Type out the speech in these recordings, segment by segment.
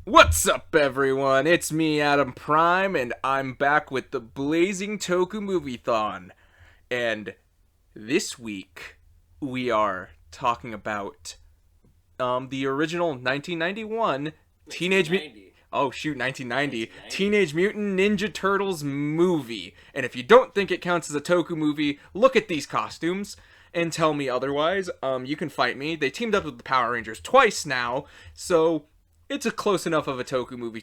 What's up, everyone? It's me, Adam Prime, and I'm back with the Blazing Toku Moviethon. And this week, we are talking about the original 1991 Teenage Mutant... 1990 Teenage Mutant Ninja Turtles movie. And if you don't think it counts as a Toku movie, look at these costumes and tell me otherwise. You can fight me. They teamed up with the Power Rangers twice now, so it's a close enough of a Toku movie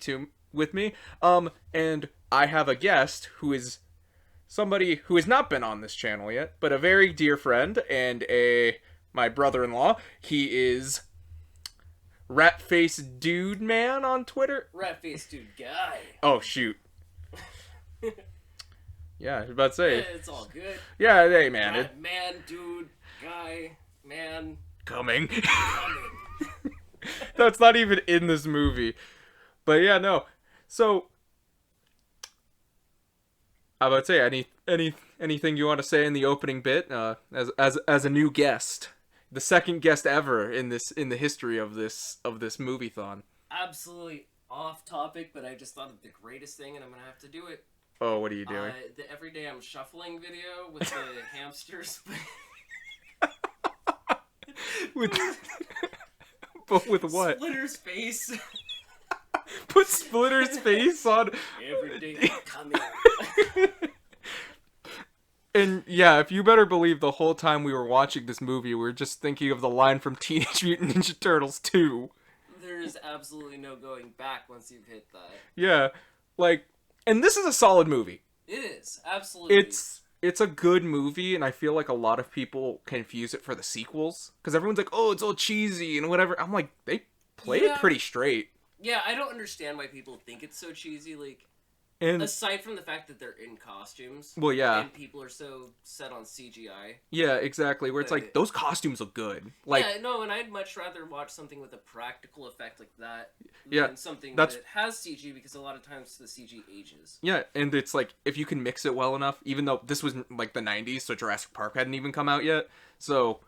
with me. And I have a guest who is somebody who has not been on this channel yet, but a very dear friend and my brother-in-law. He is Ratface Dude Man on Twitter. Ratface Dude Guy. Oh shoot. Yeah, I was about to say. It's all good. Yeah, hey man. Rat man, dude, guy, man. Coming. That's not even in this movie. But yeah, no. So I about to say anything you want to say in the opening bit as a new guest. The second guest ever in the history of this Moviethon. Absolutely off topic, but I just thought of the greatest thing and I'm going to have to do it. Oh, what are you doing? The Everyday I'm Shuffling video with the hamsters. But with what? Splitter's face. Put Splitter's face on. Everyday coming. And yeah, if you better believe the whole time we were watching this movie, we were just thinking of the line from Teenage Mutant Ninja Turtles 2. There's absolutely no going back once you've hit that. Yeah, and this is a solid movie. It is, absolutely. It's a good movie, and I feel like a lot of people confuse it for the sequels. Because everyone's like, oh, it's all cheesy and whatever. I'm like, they played it pretty straight. Yeah, I don't understand why people think it's so cheesy, And aside from the fact that they're in costumes. Well, yeah. And people are so set on CGI. Yeah, exactly. Where it's like, those costumes look good. Yeah, no, and I'd much rather watch something with a practical effect like that than something that has CG, because a lot of times the CG ages. Yeah, and it's like, if you can mix it well enough, even though this was like the 90s, so Jurassic Park hadn't even come out yet, so...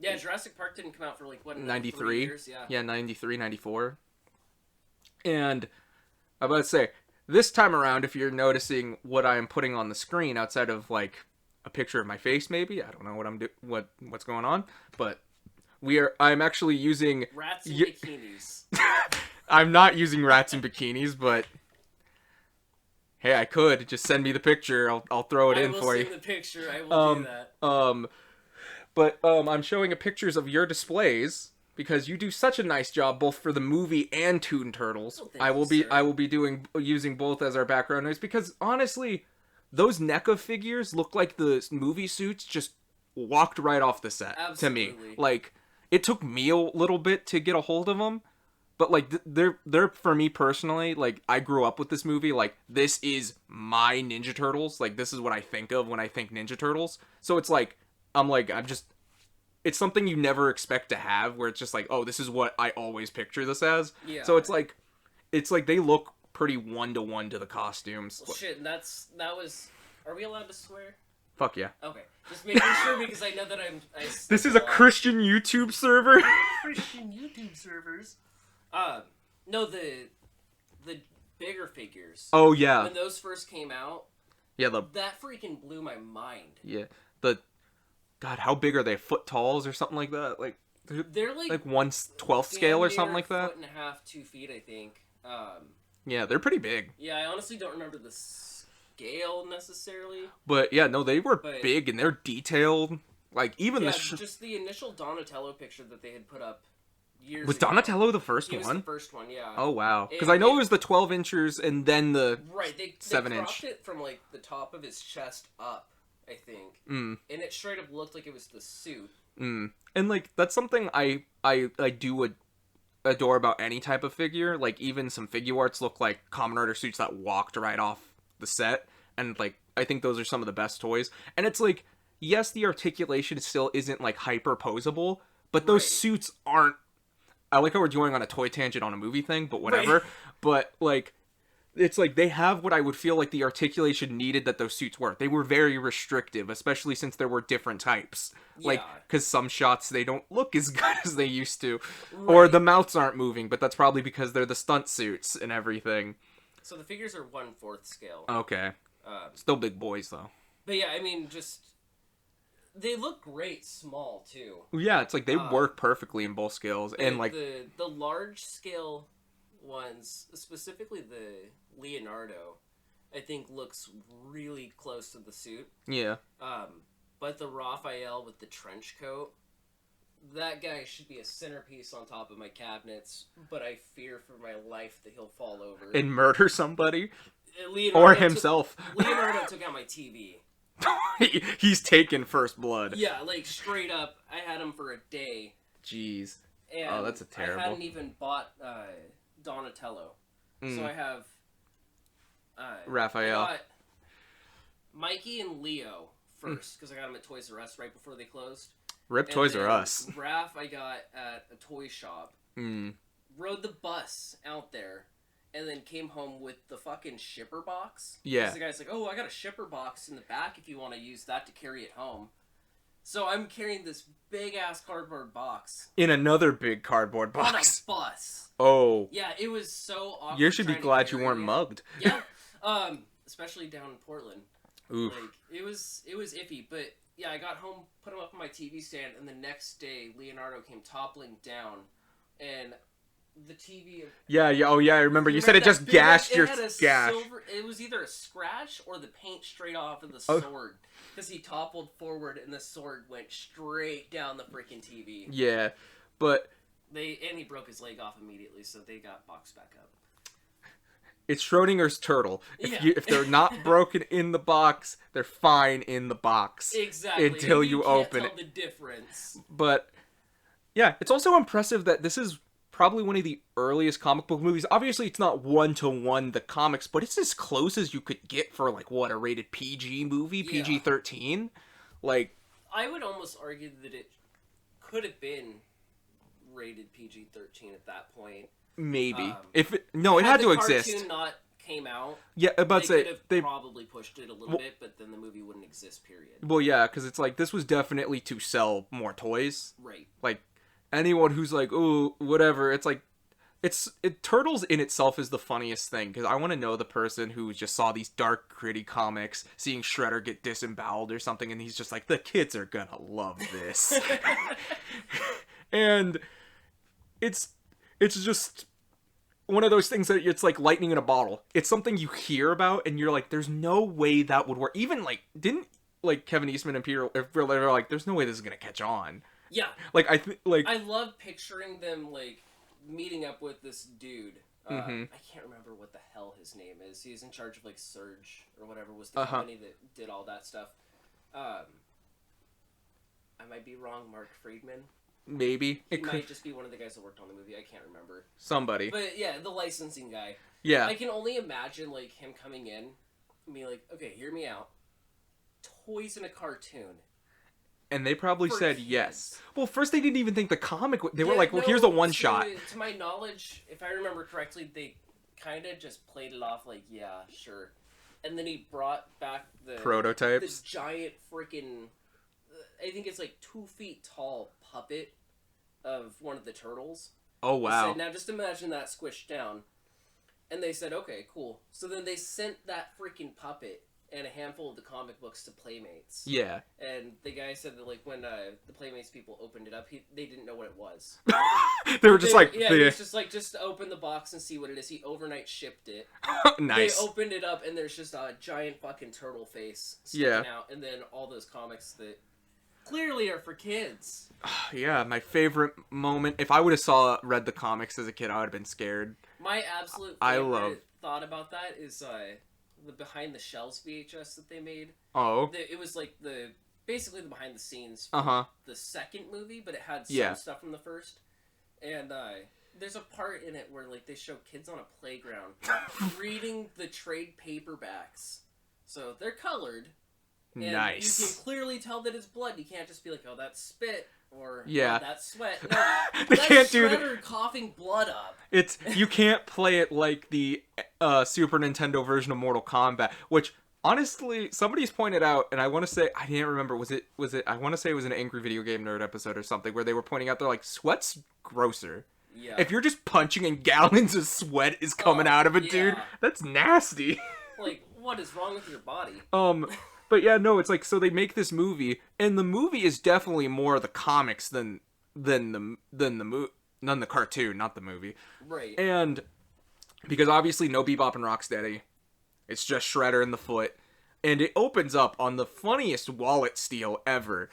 Yeah, Jurassic Park didn't come out for 93 years, yeah. Yeah, 93, 94. And I'm about to say, this time around, if you're noticing what I'm putting on the screen outside of a picture of my face, maybe I don't know what's going on, but I'm actually using rats in bikinis. I'm not using rats in bikinis, but hey, I could just send me the picture. I'll throw it in for you. I will send the picture. I will do that. But I'm showing pictures of your displays, because you do such a nice job both for the movie and Toon Turtles. Oh, I will be using both as our background noise, because honestly, those NECA figures look like the movie suits just walked right off the set. Absolutely. To me. It took me a little bit to get a hold of them, but they're for me personally, I grew up with this movie, this is my Ninja Turtles, this is what I think of when I think Ninja Turtles. So it's it's something you never expect to have, where it's just oh, this is what I always picture this as. Yeah. So it's like they look pretty one-to-one to the costumes. Well, shit, that was... Are we allowed to swear? Fuck yeah. Okay. Just making sure, because I know that This is a Christian YouTube server? Christian YouTube servers. No, the bigger figures. Oh, yeah. When those first came out, yeah, that freaking blew my mind. Yeah. God, how big are they? Foot talls or something like that? They're 1/12 scale or something like that? 1.5 feet, 2 feet, I think. Yeah, they're pretty big. Yeah, I honestly don't remember the scale necessarily. But yeah, no, they were big and they're detailed. Just the initial Donatello picture that they had put up years Was ago. Donatello the first one? He was the first one, yeah. Oh, wow. Because I know it was the 12 inchers and then the 7 inch. They cropped it from the top of his chest up, I think. Mm. And it straight up looked like it was the suit. Mm. And that's something I do adore about any type of figure. Even some figure arts look like Kamen Rider suits that walked right off the set, and I think those are some of the best toys. And it's yes, the articulation still isn't hyper posable, but those suits aren't... I like how we're going on a toy tangent on a movie thing, but whatever. Right. But it's like they have what I would feel like the articulation needed that those suits were. They were very restrictive, especially since there were different types. Yeah. Like, because some shots they don't look as good as they used to. Right. Or the mouths aren't moving, but that's probably because they're the stunt suits and everything. So the figures are 1/4 scale. Okay. Still big boys, though. But yeah, I mean, just... They look great small, too. Yeah, it's like they work perfectly in both scales. And like the large scale ones, specifically the Leonardo, I think looks really close to the suit. Yeah. But the Raphael with the trench coat, that guy should be a centerpiece on top of my cabinets, but I fear for my life that he'll fall over. And murder somebody? Leonardo or himself. Leonardo took out my TV. He's taken first blood. Yeah, like straight up, I had him for a day. Jeez. And that's a terrible. I hadn't even bought Donatello. So I have Raphael. I got Mikey and Leo first, because I got them at Toys R Us right before they closed. Rip And Toys then R Us. Raph I got at a toy shop. Rode the bus out there, and then came home with the fucking shipper box. Yeah. The guy's like, oh, I got a shipper box in the back if you want to use that to carry it home. So I'm carrying this big-ass cardboard box. In another big cardboard box. On a bus. Oh. Yeah, it was so awkward. You should be glad you weren't mugged. Yeah. Especially down in Portland. Oof. Like, it was iffy, but yeah, I got home, put him up on my TV stand, and the next day, Leonardo came toppling down, and the TV... Yeah, oh yeah, I remember. You said it just gashed your gash. It was either a scratch or the paint straight off of the sword. Because he toppled forward, and the sword went straight down the freaking TV. Yeah, but... And he broke his leg off immediately, so they got boxed back up. It's Schrodinger's turtle. If they're not broken in the box, they're fine in the box. Exactly. Until you open can't tell the difference. But yeah, it's also impressive that this is probably one of the earliest comic book movies. Obviously, it's not 1-to-1 the comics, but it's as close as you could get for like what, a rated PG movie, PG-13. Like, I would almost argue that it could have been rated PG-13 at that point. Maybe. It had to exist. Had the cartoon not came out, yeah, they probably pushed it a little bit, but then the movie wouldn't exist, period. Well, yeah, because it's like, this was definitely to sell more toys. Right. Like, anyone who's like, ooh, whatever, it's like, Turtles in itself is the funniest thing, because I want to know the person who just saw these dark, gritty comics, seeing Shredder get disemboweled or something, and he's just like, the kids are gonna love this. And it's just one of those things that it's like lightning in a bottle. It's something you hear about, and you're like, there's no way that would work. Even, like, didn't, like, Kevin Eastman and Peter, they're like, there's no way this is gonna catch on. Yeah. Like, I love picturing them, like, meeting up with this dude. I can't remember what the hell his name is. He's in charge of, like, Surge, or whatever was the company that did all that stuff. I might be wrong, Mark Friedman. Maybe. It might just be one of the guys that worked on the movie. I can't remember. Somebody. But yeah, the licensing guy. Yeah. I can only imagine, like, him coming in and being like, okay, hear me out. Toys in a cartoon. And they probably said yes. Well, first they didn't even think the comic... They were like, well, here's a one-shot. To my knowledge, if I remember correctly, they kind of just played it off like, yeah, sure. And then he brought back the... prototypes? The giant freaking... I think it's like 2 feet tall puppet of one of the turtles. Oh, wow. He said, now just imagine that squished down. And they said, okay, cool. So then they sent that freaking puppet and a handful of the comic books to Playmates. Yeah. And the guy said that, like, when the Playmates people opened it up, they didn't know what it was. They were just like... Yeah, he was just like, just open the box and see what it is. He overnight shipped it. Nice. They opened it up, and there's just a giant fucking turtle face sticking out. And then all those comics that clearly are for kids. Yeah, my favorite moment. If I would have read the comics as a kid, I would have been scared. My absolute favorite thought about that is the Behind the Shelves VHS that they made. Oh. It was like basically the behind the scenes for the second movie, but it had some stuff from the first. And there's a part in it where, like, they show kids on a playground reading the trade paperbacks. So they're colored. And nice. You can clearly tell that it's blood. You can't just be like, oh, that's spit, or yeah, that sweat. No, they that can't do Shredder coughing blood up. It's you can't play it like the Super Nintendo version of Mortal Kombat, which honestly somebody's pointed out, and I want to say I can't remember. Was it? I want to say it was an Angry Video Game Nerd episode or something where they were pointing out they're like sweat's grosser. Yeah. If you're just punching and gallons of sweat is coming out of a dude, that's nasty. Like, what is wrong with your body? But yeah, no, it's like so they make this movie, and the movie is definitely more the comics than the cartoon, not the movie. Right. And because obviously no Bebop and Rocksteady, it's just Shredder and the Foot, and it opens up on the funniest wallet steal ever.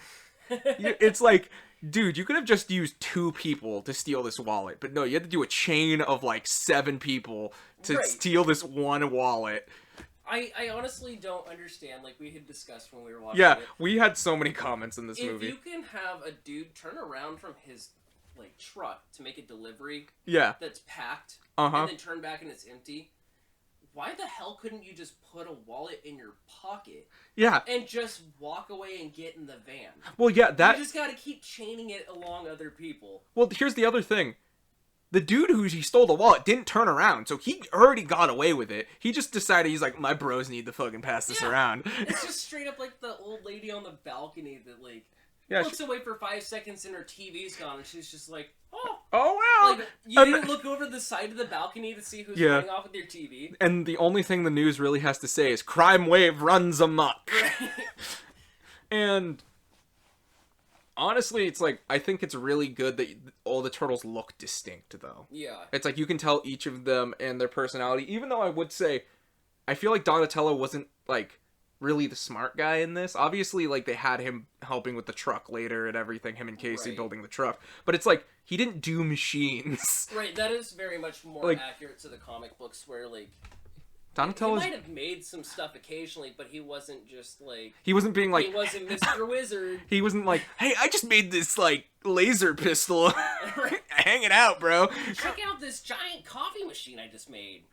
It's like, dude, you could have just used 2 people to steal this wallet, but no, you had to do a chain of like 7 people to steal this one wallet. I honestly don't understand, like we had discussed when we were watching it. Yeah, it. We had so many comments in this movie. If you can have a dude turn around from his like truck to make a delivery that's packed and then turn back and it's empty, why the hell couldn't you just put a wallet in your pocket and just walk away and get in the van? Well, yeah, that you just gotta keep chaining it along other people. Well, here's the other thing. The dude who he stole the wallet didn't turn around, so he already got away with it. He just decided, he's like, my bros need to fucking pass this around. It's just straight up like the old lady on the balcony that, like, looks away for 5 seconds and her TV's gone, and she's just like, oh wow. Like, you didn't look over the side of the balcony to see who's running off with your TV. And the only thing the news really has to say is, crime wave runs amok. Right. And honestly, it's like, I think it's really good that all the turtles look distinct, though. Yeah. It's like, you can tell each of them and their personality, even though I would say, I feel like Donatello wasn't, like, really the smart guy in this. Obviously, like, they had him helping with the truck later and everything, him and Casey building the truck. But it's like, he didn't do machines. Right, that is very much more accurate to the comic books where, like, Donatello might have made some stuff occasionally, but he wasn't just like... He wasn't being like... He wasn't Mr. Wizard. He wasn't like, hey, I just made this, like, laser pistol. Hang it out, bro. Check out this giant coffee machine I just made.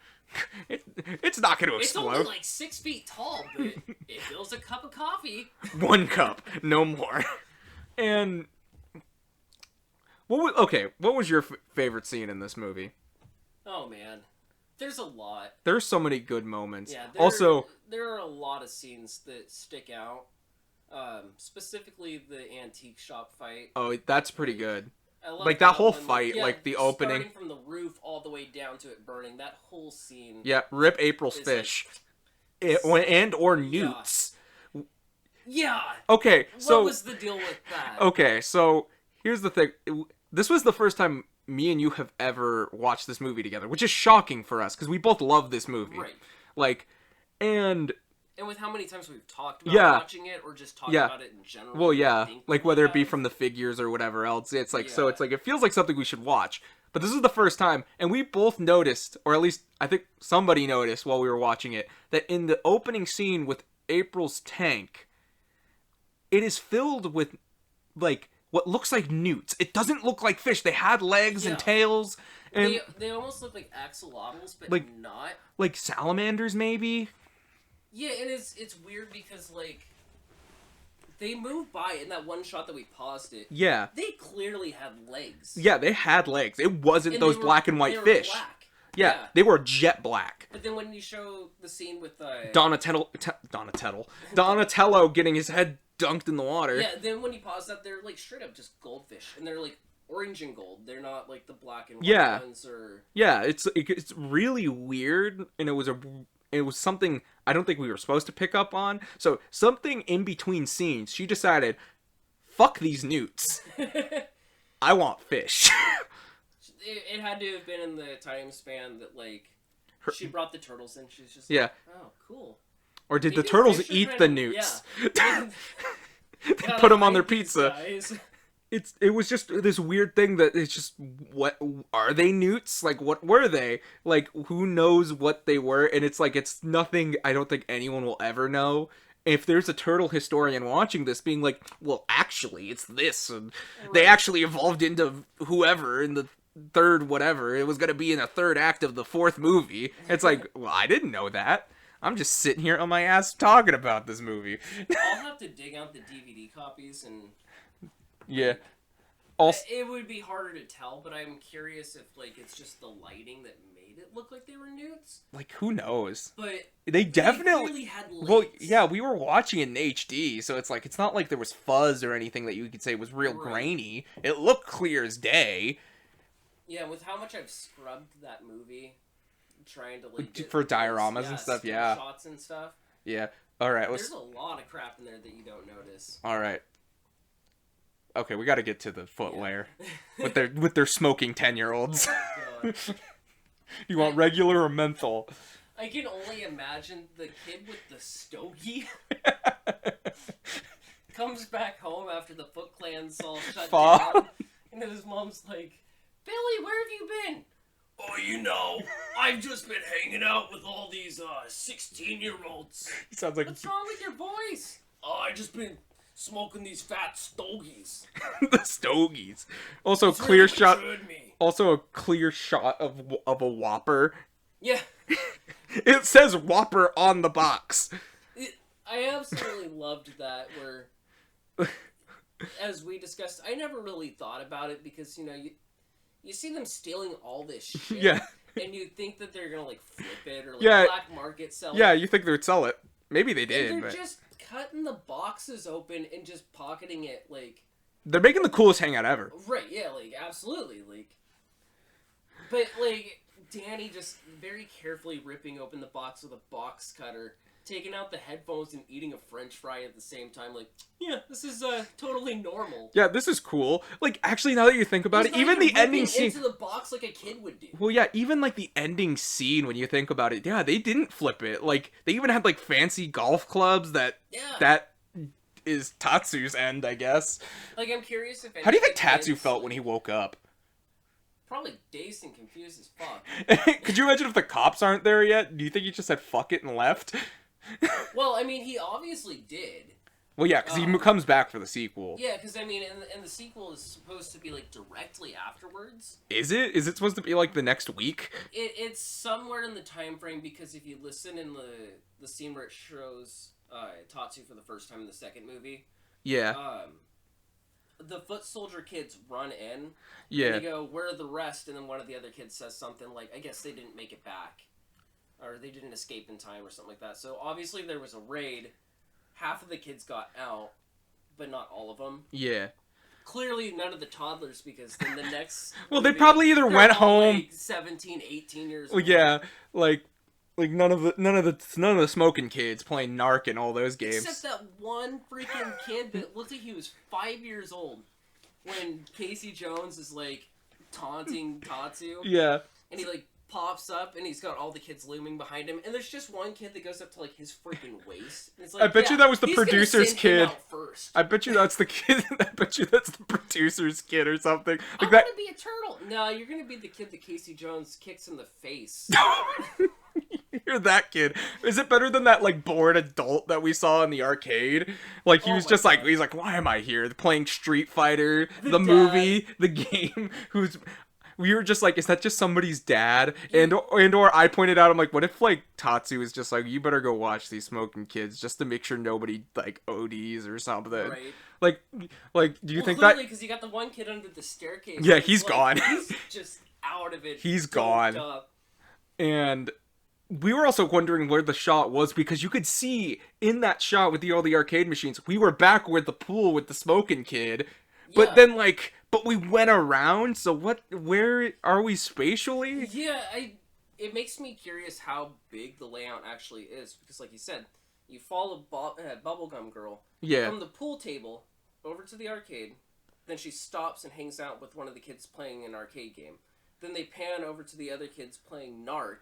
It's not going to explode. It's only like 6 feet tall, but it fills a cup of coffee. 1 cup, no more. And... what was your favorite scene in this movie? Oh, man. There's a lot. There's so many good moments. Yeah, there are a lot of scenes that stick out. Specifically the antique shop fight. Oh, that's pretty good. I love like that whole fight, like the opening. Starting from the roof all the way down to it burning. That whole scene. Yeah, rip April's fish. Or newts. Yeah. Okay, so... what was the deal with that? Okay, so here's the thing. This was the first time me and you have ever watched this movie together, which is shocking for us, because we both love this movie. Right. Like, and with how many times we've talked about watching it, or just talked about it in general. Well, yeah. Like, whether it be from the figures or whatever else. It's like, so it's like, it feels like something we should watch. But this is the first time, and we both noticed, or at least I think somebody noticed while we were watching it, that in the opening scene with April's tank, it is filled with, like, what looks like newts. It doesn't look like fish. They had legs and tails. And they almost look like axolotls, but like, not. Like salamanders, maybe? Yeah, and it's weird because, like, they move by in that one shot that we paused it. Yeah. They clearly had legs. Yeah, they had legs. It wasn't those black and white fish. Black. Yeah, they were jet black. But then when you show the scene with Donatello getting his head dunked in the water. Yeah, then when you pause that, they're like straight up just goldfish, and they're like orange and gold. They're not like the black and white ones or. Yeah, it's really weird, and it was something I don't think we were supposed to pick up on. So something in between scenes, she decided, fuck these newts. I want fish. It had to have been in the time span that, like, she brought the turtles in. She's just like, oh, cool. Or did the turtles eat the newts? Yeah. Put them on their pizza. It was just this weird thing that it's just, what are they newts? Like, what were they? Like, who knows what they were? And it's like, it's nothing I don't think anyone will ever know. If there's a turtle historian watching this being like, well, actually, it's this, and they actually evolved into whoever in the third whatever. It was going to be in the third act of the fourth movie. It's like, well, I didn't know that. I'm just sitting here on my ass talking about this movie. I'll have to dig out the DVD copies and Also, it would be harder to tell, but I'm curious if like it's just the lighting that made it look like they were newts. like, who knows? But They definitely clearly had lights. Well, yeah, we were watching in HD, so it's like it's not like there was fuzz or anything that you could say was real grainy. It looked clear as day. Yeah, with how much I've scrubbed that movie, trying to like for dioramas and stuff, yeah, shots and stuff. Yeah. All right. There's a lot of crap in there that you don't notice. All right. Okay, we got to get to the foot layer with their smoking 10-year-olds. Oh, You want regular or menthol? I can only imagine the kid with the stogie comes back home after the Foot Clan's all shut down, and his mom's like, "Billy, where have you been?" "Oh, you know, I've just been hanging out with all these 16-year-olds. He sounds like What's wrong with your voice? "Oh, I just been smoking these fat stogies." The stogies. Also, it's clear really shot. Me. Also, a clear shot of a Whopper. Yeah. It says Whopper on the box. I absolutely loved that. Where, as we discussed, I never really thought about it because you see them stealing all this shit. Yeah. And you think that they're gonna like flip it or like black market sell it. Yeah, you think they would sell it. Maybe they did. And they're just cutting the boxes open and just pocketing it like. They're making the coolest hangout ever. Right, yeah, like absolutely. Like. But like Danny just very carefully ripping open the box with a box cutter, taking out the headphones and eating a French fry at the same time. Like, yeah, this is totally normal. Yeah, this is cool. Like, actually, now that you think about it, even the ending scene into the box like a kid would do. Well, yeah, even like the ending scene when you think about it, yeah, they didn't flip it. Like, they even had like fancy golf clubs that is Tatsu's end, I guess. Like, I'm curious if. How do you think Tatsu felt when he woke up? Probably dazed and confused as fuck. Could you imagine if the cops aren't there yet? Do you think he just said fuck it and left? Well, I mean, he obviously did. Well, yeah, because he comes back for the sequel. Yeah, because, I mean, and the sequel is supposed to be, like, directly afterwards. Is it? Is it supposed to be, like, the next week? It's somewhere in the time frame, because if you listen in the scene where it shows Tatsu for the first time in the second movie... Yeah. The foot soldier kids run in, yeah. And they go, "Where are the rest?" And then one of the other kids says something like, "I guess they didn't make it back. Or they didn't escape in time," or something like that. So obviously there was a raid. Half of the kids got out, but not all of them. Yeah. Clearly none of the toddlers, because then the next... well, they probably either went home... Like 17, 18 years old. Yeah, like none of the smoking kids playing Narc and all those games. Except that one freaking kid that looked like he was 5 years old when Casey Jones is like taunting Tatsu. Yeah. And he like pops up and he's got all the kids looming behind him, and there's just one kid that goes up to like his freaking waist. And it's like, I bet you that was the producer's kid. First. I bet you that's the kid. I bet you that's the producer's kid or something. Like I'm gonna be a turtle. No, you're gonna be the kid that Casey Jones kicks in the face. You're that kid. Is it better than that like bored adult that we saw in the arcade? Like he was just God. like, he's like, why am I here? Playing Street Fighter, the movie, the game. We were just like, is that just somebody's dad? And or I pointed out, I'm like, what if like Tatsu is just like, you better go watch these smoking kids just to make sure nobody like ODs or something. Right. Like, do you think clearly, because you got the one kid under the staircase. Yeah, he's gone. He's just out of it. He's gone. Up. And we were also wondering where the shot was, because you could see in that shot with all the arcade machines, we were back with the pool with the smoking kid. But then but we went around, so where are we spatially? Yeah, it makes me curious how big the layout actually is, because like you said, you follow Bubblegum Girl from the pool table over to the arcade, then she stops and hangs out with one of the kids playing an arcade game. Then they pan over to the other kids playing Narc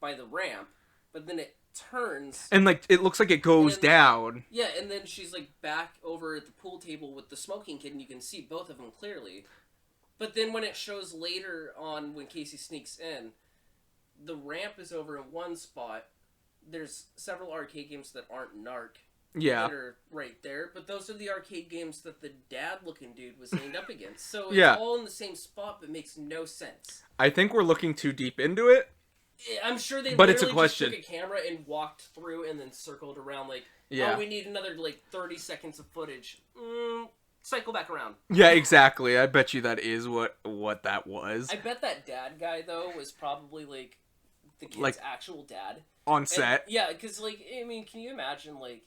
by the ramp, but then it turns and like it looks like it goes down. Yeah, and then she's like back over at the pool table with the smoking kid, and you can see both of them clearly. But then when it shows later on, when Casey sneaks in, the ramp is over in one spot. There's several arcade games that aren't Narc that are right there, but those are the arcade games that the dad-looking dude was leaned up against. So it's all in the same spot, but makes no sense. I think we're looking too deep into it. I'm sure they but literally it's a question. just took a camera and walked through and then circled around like, oh, we need another like 30 seconds of footage. cycle back around. Yeah, exactly. I bet you that is what that was. I bet that dad guy, though, was probably, like, the kid's actual dad. On set? And, yeah, because, like, I mean, can you imagine, like,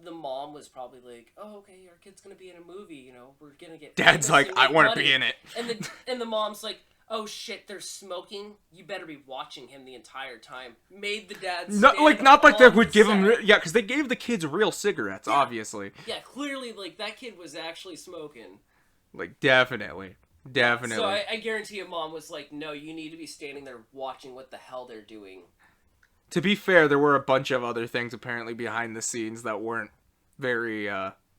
the mom was probably like, oh, okay, our kid's gonna be in a movie, you know, we're gonna get... Dad's like, I want to be in it. And the mom's like, oh shit, they're smoking, you better be watching him the entire time. Made the dad not like they would give him... Yeah, because they gave the kids real cigarettes, obviously. Yeah, clearly, like, that kid was actually smoking. Like, definitely. So I guarantee a mom was like, no, you need to be standing there watching what the hell they're doing. To be fair, there were a bunch of other things apparently behind the scenes that weren't very,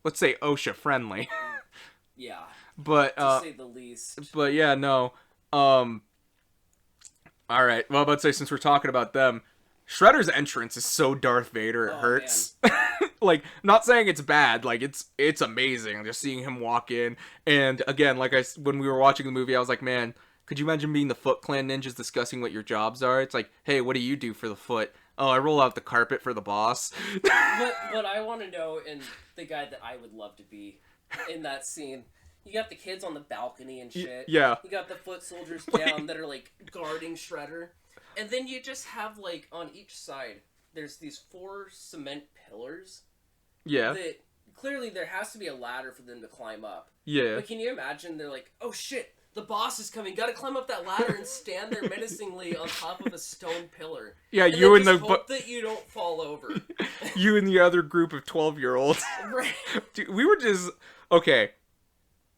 let's say, OSHA friendly. Yeah. But, to say the least. But yeah, no. Alright, well, I'm about to say, since we're talking about them, Shredder's entrance is so Darth Vader, it hurts. Like, not saying it's bad, like, it's amazing, just seeing him walk in. And, again, like when we were watching the movie, I was like, man... Could you imagine being the Foot Clan ninjas discussing what your jobs are? It's like, hey, what do you do for the Foot? Oh, I roll out the carpet for the boss. what I want to know, and the guy that I would love to be in that scene, you got the kids on the balcony and shit. Yeah. You got the foot soldiers down that are, like, guarding Shredder. And then you just have, like, on each side, there's these 4 cement pillars. Yeah. That clearly there has to be a ladder for them to climb up. Yeah. But can you imagine they're like, oh shit, the boss is coming. Gotta climb up that ladder and stand there menacingly on top of a stone pillar. Yeah, and you and the... hope that you don't fall over. You and the other group of 12-year-olds. Right. Dude, we were just... Okay.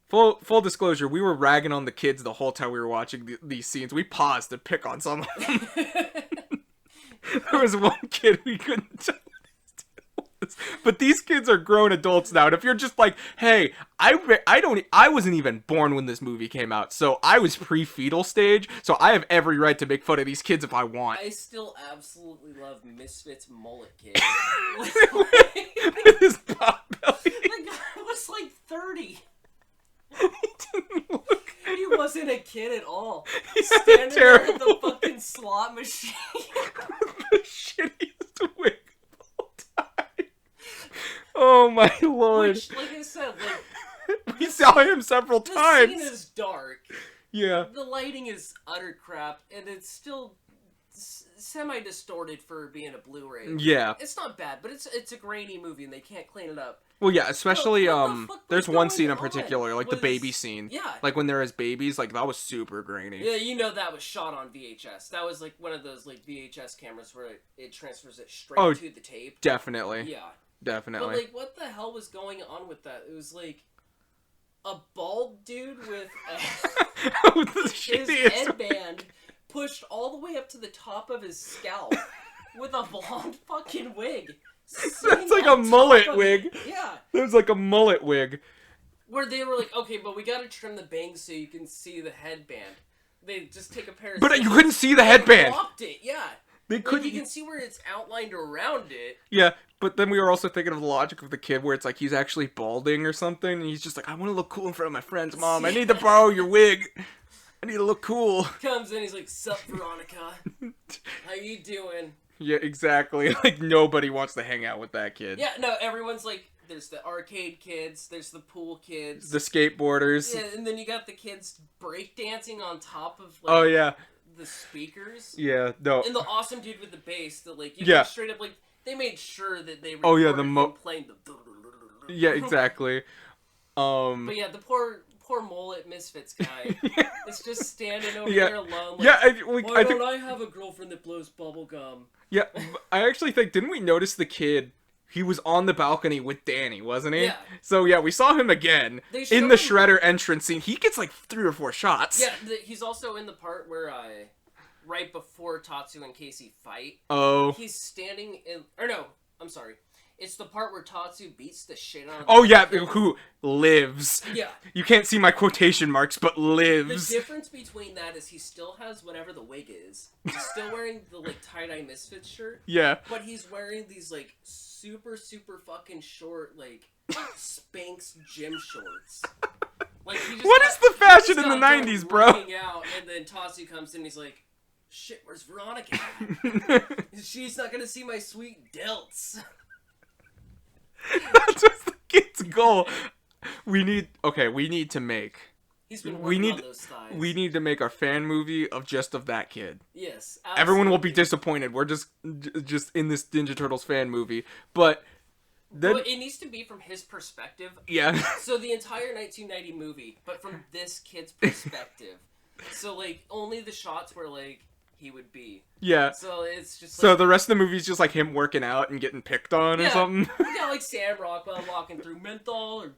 Full disclosure, we were ragging on the kids the whole time we were watching these scenes. We paused to pick on some of them. There was one kid we couldn't tell. But these kids are grown adults now, and if you're just like, hey, I wasn't even born when this movie came out, so I was pre-fetal stage, so I have every right to make fun of these kids if I want. I still absolutely love Misfits mullet kid. With his pop belly. The guy was like 30. He didn't look... He wasn't a kid at all. He Standing there with the fucking slot machine. The shittiest wig. Oh my lord. Which, like I said, like... We saw him several times. The scene is dark. Yeah. The lighting is utter crap, and it's still semi-distorted for being a Blu-ray. Yeah. It's not bad, but it's a grainy movie, and they can't clean it up. Well, yeah, especially, there's one scene in on? particular, like the baby scene. Yeah. Like when they're as babies, like that was super grainy. Yeah, you know that was shot on VHS. That was like one of those like VHS cameras where it transfers it straight to the tape. Definitely. Yeah. Definitely. But like, what the hell was going on with that? It was like a bald dude with his headband pushed all the way up to the top of his scalp with a blonde fucking wig. That's like a mullet wig. Yeah. There's like a mullet wig. Where they were like, okay, but we gotta trim the bangs so you can see the headband. They just take a pair of... But you couldn't see the headband! Blocked it, yeah. They couldn't... Like, you can see where it's outlined around it. Yeah, but then we were also thinking of the logic of the kid where it's like he's actually balding or something, and he's just like, I want to look cool in front of my friends, Mom. I need to borrow your wig. I need to look cool. Comes in, he's like, sup, Veronica? How you doing? Yeah, exactly. Like, nobody wants to hang out with that kid. Yeah, no, everyone's like, there's the arcade kids, there's the pool kids. The skateboarders. Yeah, and then you got the kids breakdancing on top of, like... Oh, yeah. The speakers. Yeah, no. And the awesome dude with the bass that, like, you can straight up, like, they made sure that they recorded him playing the... Yeah, exactly. But yeah, the poor mullet Misfits guy is just standing over there alone. Like, I think I have a girlfriend that blows bubble gum? Yeah, I actually think, didn't we notice the kid? He was on the balcony with Danny, wasn't he? Yeah. So yeah, we saw him again in the Shredder entrance scene. He gets like 3 or 4 shots. Yeah, he's also in the part where right before Tatsu and Casey fight. Oh. He's standing in... Or no, I'm sorry. It's the part where Tatsu beats the shit out of Oh, yeah, who lives. Yeah. You can't see my quotation marks, but lives. The difference between that is he still has whatever the wig is. He's still wearing the, like, tie-dye Misfits shirt. Yeah. But he's wearing these, like, super, super fucking short, like, Spanx gym shorts. Like, he just what is the fashion in the 90s, bro? Out, and then Tatsu comes in and he's like, shit, where's Veronica at? She's not gonna see my sweet delts. That's just the kid's goal. We need to make. He's been working on those thighs. We need to make our fan movie of that kid. Yes, absolutely. Everyone will be disappointed. We're just in this Ninja Turtles fan movie, but then well, it needs to be from his perspective. Yeah. So the entire 1990 movie, but from this kid's perspective. So like only the shots where like he would be. Yeah. So it's just. So the rest of the movie is just like him working out and getting picked on or something. Yeah, like Sam Rockwell walking through menthol or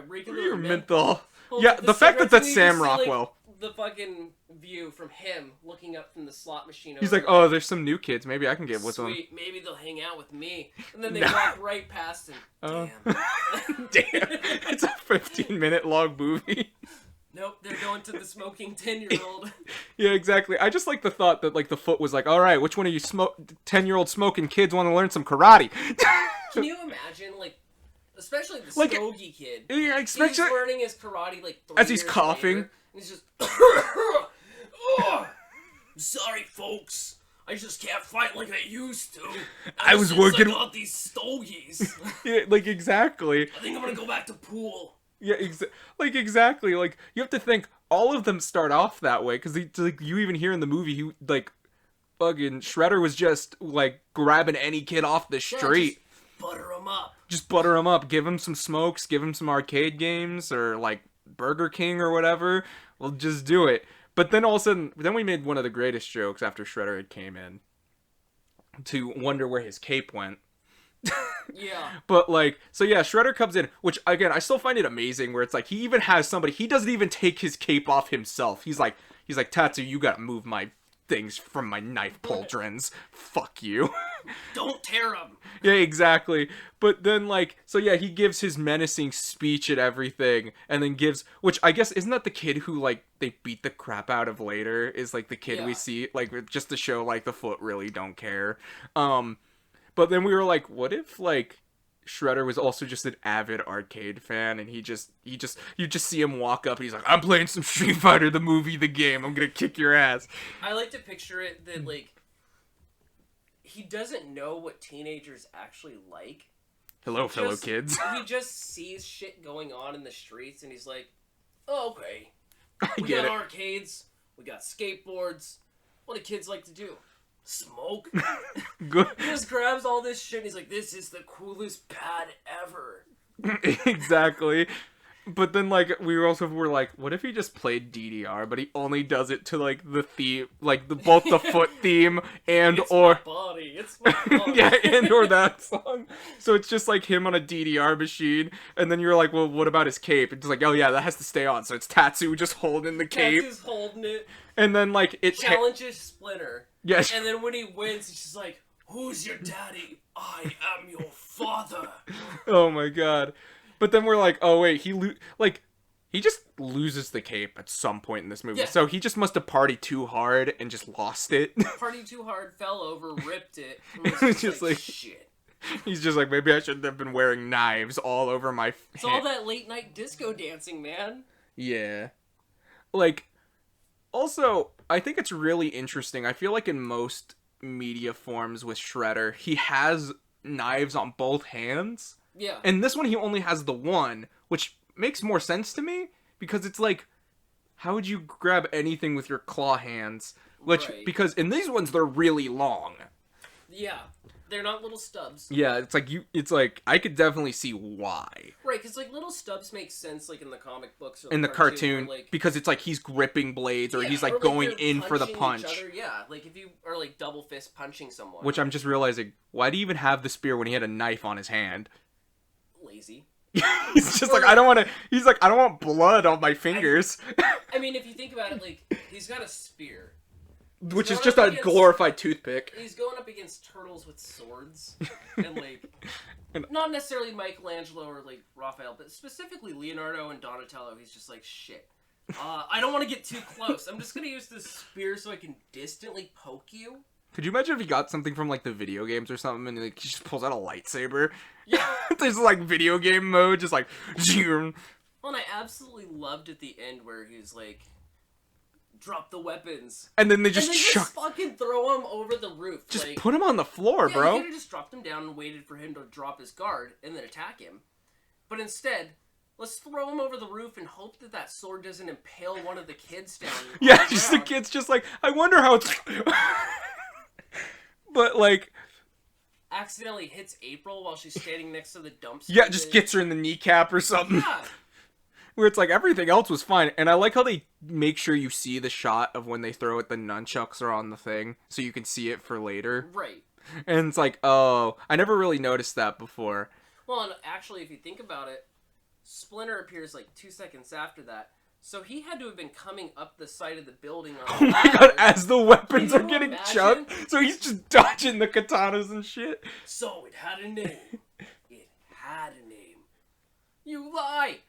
regular menthol. Well, yeah, the fact that that's Sam Rockwell. Like, the fucking view from him looking up from the slot machine. He's like, oh, there's some new kids. Maybe I can get with them. Sweet, maybe they'll hang out with me. And then they walk right past him. Damn. Damn. It's a 15-minute long movie. Nope, they're going to the smoking 10-year-old. Yeah, exactly. I just like the thought that like the Foot was like, all right, which one of you 10-year-old smoking kids want to learn some karate? Can you imagine, like, especially the stogie kid? Yeah, he's learning his karate like 3 as he's years coughing. Later, and he's just, oh, sorry, folks. I just can't fight like I used to. I was working. I got these stogies. Yeah, like exactly. I think I'm gonna go back to pool. Yeah, exactly. Like you have to think all of them start off that way because like you even hear in the movie he like fucking Shredder was just like grabbing any kid off the street. Just butter him up. Just butter him up. Give him some smokes. Give him some arcade games or like Burger King or whatever. We'll just do it. But then all of a sudden, then we made one of the greatest jokes after Shredder had came in to wonder where his cape went. Yeah. But like, so yeah, Shredder comes in, which again, I still find it amazing where it's like, he even has somebody, he doesn't even take his cape off himself. He's like, Tatsu, you gotta move my things from my knife pauldrons. Fuck you. Don't tear them. Yeah, exactly. But then like, so yeah, he gives his menacing speech and everything, and then gives, which I guess, isn't that the kid who like, they beat the crap out of later, is like the kid we see, like just to show like the Foot really don't care. But then we were like, what if like Shredder was also just an avid arcade fan, and you just see him walk up and he's like, I'm playing some Street Fighter, the movie, the game, I'm gonna kick your ass. I like to picture it that like he doesn't know what teenagers actually like. Hello, fellow kids. He just sees shit going on in the streets and he's like, oh, okay. We get got it. arcades, we got skateboards. What do kids like to do? Smoke. Good. He just grabs all this shit and he's like, this is the coolest pad ever. Exactly. But then like we also were like, what if he just played DDR, but he only does it to like the theme, like both the Foot theme and it's or my body. It's my body. yeah, and or that song. So it's just like him on a DDR machine, and then you're like, well, what about his cape? It's like, oh yeah, that has to stay on. So it's Tatsu just holding the cape. Tatsu's holding it. And then like it challenges Splinter. Yes. And then when he wins, he's just like, who's your daddy? I am your father. Oh my god. But then we're like, oh wait, he just loses the cape at some point in this movie. Yeah. So he just must have partied too hard and just lost it. Partied too hard, fell over, ripped it. And was just like, shit. He's just like, maybe I shouldn't have been wearing knives all over my It's all that late night disco dancing, man. Yeah. Like, also, I think it's really interesting. I feel like in most media forms with Shredder, he has knives on both hands. Yeah. And this one, he only has the one, which makes more sense to me, because it's like, how would you grab anything with your claw hands? Which, right. Because in these ones, they're really long. Yeah. They're not little stubs. Yeah, it's like, I could definitely see why. Right, because, like, little stubs make sense, like, in the comic books or in the cartoon, like, because it's like he's gripping blades, or he's like or, going in for the punch. Each other. Yeah, like if you are like double fist punching someone. Which I'm just realizing, why do you even have the spear when he had a knife on his hand? Lazy. He's just like, I don't want blood on my fingers. I mean, if you think about it, like, he's got a spear. Which is just a glorified toothpick. He's going up against turtles with swords. And, like, not necessarily Michelangelo or, like, Raphael, but specifically Leonardo and Donatello. He's just like, shit. I don't want to get too close. I'm just going to use this spear so I can distantly poke you. Could you imagine if he got something from, like, the video games or something, and like, he just pulls out a lightsaber? Yeah. There's, like, video game mode, just like... Well, and I absolutely loved at the end where he's like... Drop the weapons. And then they just just fucking throw him over the roof. Just like, put him on the floor, bro. You could have just dropped him down and waited for him to drop his guard and then attack him. But instead, let's throw him over the roof and hope that sword doesn't impale one of the kids down. Yeah, just the kid's just like, I wonder how it's... But, like... Accidentally hits April while she's standing next to the dumpster. Yeah, just gets her in the kneecap or something. Yeah. Where it's like, everything else was fine. And I like how they make sure you see the shot of when they throw it, the nunchucks are on the thing, so you can see it for later. Right. And it's like, oh, I never really noticed that before. Well, and actually, if you think about it, Splinter appears like 2 seconds after that. So he had to have been coming up the side of the building on Oh my god, as the weapons are getting chucked. So he's just dodging the katanas and shit. So it had a name. It had a name. You lie!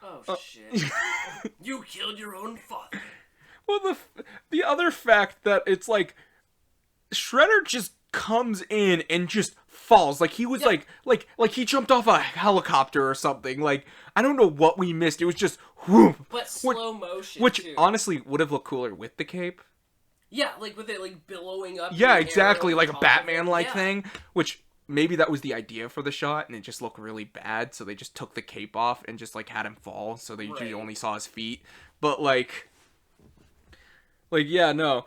Oh, shit. You killed your own father. Well, the other fact that it's like, Shredder just comes in and just falls. Like, he was like he jumped off a helicopter or something. Like, I don't know what we missed. It was just whoop. But slow motion, which too. Honestly would have looked cooler with the cape. Yeah, like with it like billowing up. Yeah, exactly, like a Batman-like thing. Which maybe that was the idea for the shot, and it just looked really bad. So they just took the cape off and just like had him fall, so they usually only saw his feet. But like yeah, no.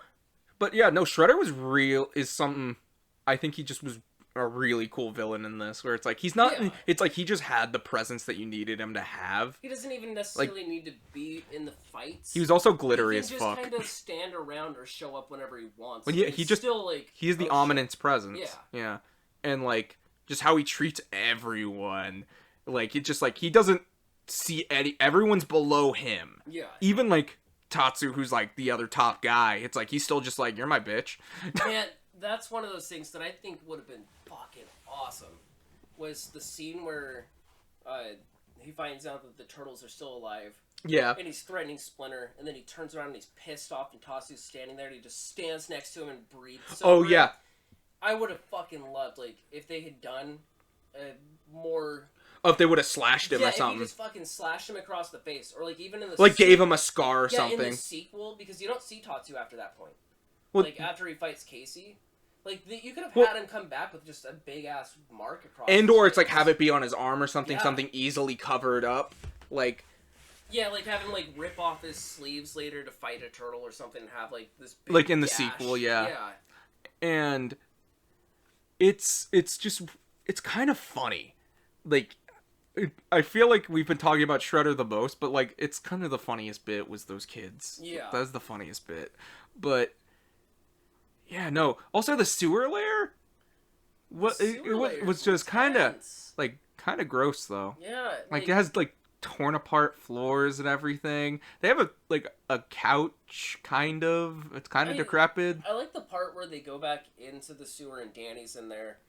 But yeah, no. Shredder is something. I think he just was a really cool villain in this, where it's like he's not. Yeah. It's like he just had the presence that you needed him to have. He doesn't even necessarily need to be in the fights. He was also glittery as fuck. He can just kind of stand around or show up whenever he wants. But yeah, he just still like he is the ominous presence. Yeah, yeah, and like just how he treats everyone. Like it's just like he doesn't see everyone's below him. Yeah, even like Tatsu, who's like the other top guy. It's like he's still just like, you're my bitch. Man, that's one of those things that I think would have been fucking awesome. Was the scene where he finds out that the turtles are still alive. Yeah. And he's threatening Splinter, and then he turns around and he's pissed off, and Tatsu's standing there, and he just stands next to him and breathes. Oh yeah. I would have fucking loved if they had done more. Oh, if they would have slashed him or something. Yeah, if you just fucking slashed him across the face, or even in the gave him a scar or something. in the sequel, because you don't see Tatsu after that point. Well, after he fights Casey. You could have had him come back with just a big-ass mark across and his or it's face. have it be on his arm or something, something easily covered up. Yeah, have him, rip off his sleeves later to fight a turtle or something, and have, this big in the gash. sequel, yeah. Yeah. And it's kind of funny. I feel like we've been talking about Shredder the most, but, it's kind of the funniest bit was those kids. Yeah. That's the funniest bit. But... yeah, no. Also, the sewer lair? It was just kind of gross, though. Yeah. It has, torn apart floors and everything. They have a couch, kind of. It's kind of decrepit. I like the part where they go back into the sewer and Danny's in there.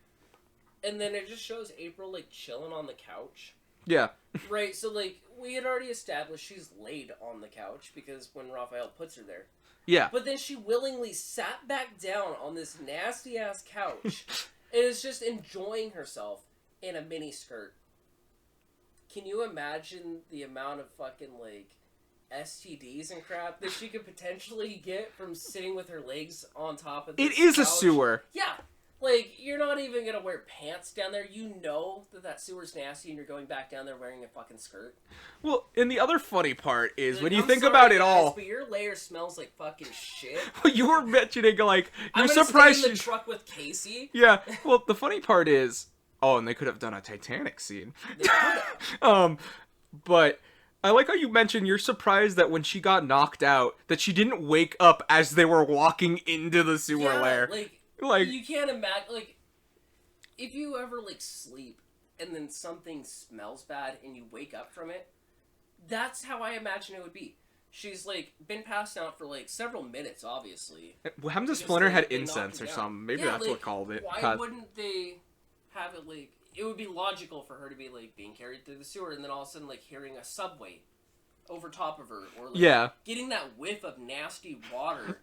And then it just shows April, chilling on the couch. Yeah. Right, so, we had already established she's laid on the couch because when Raphael puts her there. Yeah. But then she willingly sat back down on this nasty-ass couch and is just enjoying herself in a mini skirt. Can you imagine the amount of fucking, STDs and crap that she could potentially get from sitting with her legs on top of this It is couch? a sewer. Yeah. You're not even gonna wear pants down there. You know that sewer's nasty and you're going back down there wearing a fucking skirt. Well, and the other funny part is, when you think about it all... but your layer smells like fucking shit. You were mentioning, you're I'm surprised stay in the truck with Casey. Yeah, well, the funny part is... oh, and they could have done a Titanic scene. They could have. But... I like how you mentioned you're surprised that when she got knocked out, that she didn't wake up as they were walking into the sewer lair. You can't imagine, if you ever, sleep and then something smells bad and you wake up from it, that's how I imagine it would be. She's, been passed out for, several minutes, obviously. What happened to Splinter had incense or something? Maybe that's what called it. Why wouldn't they have it, it would be logical for her to be, being carried through the sewer and then all of a sudden, hearing a subway over top of her, or getting that whiff of nasty water,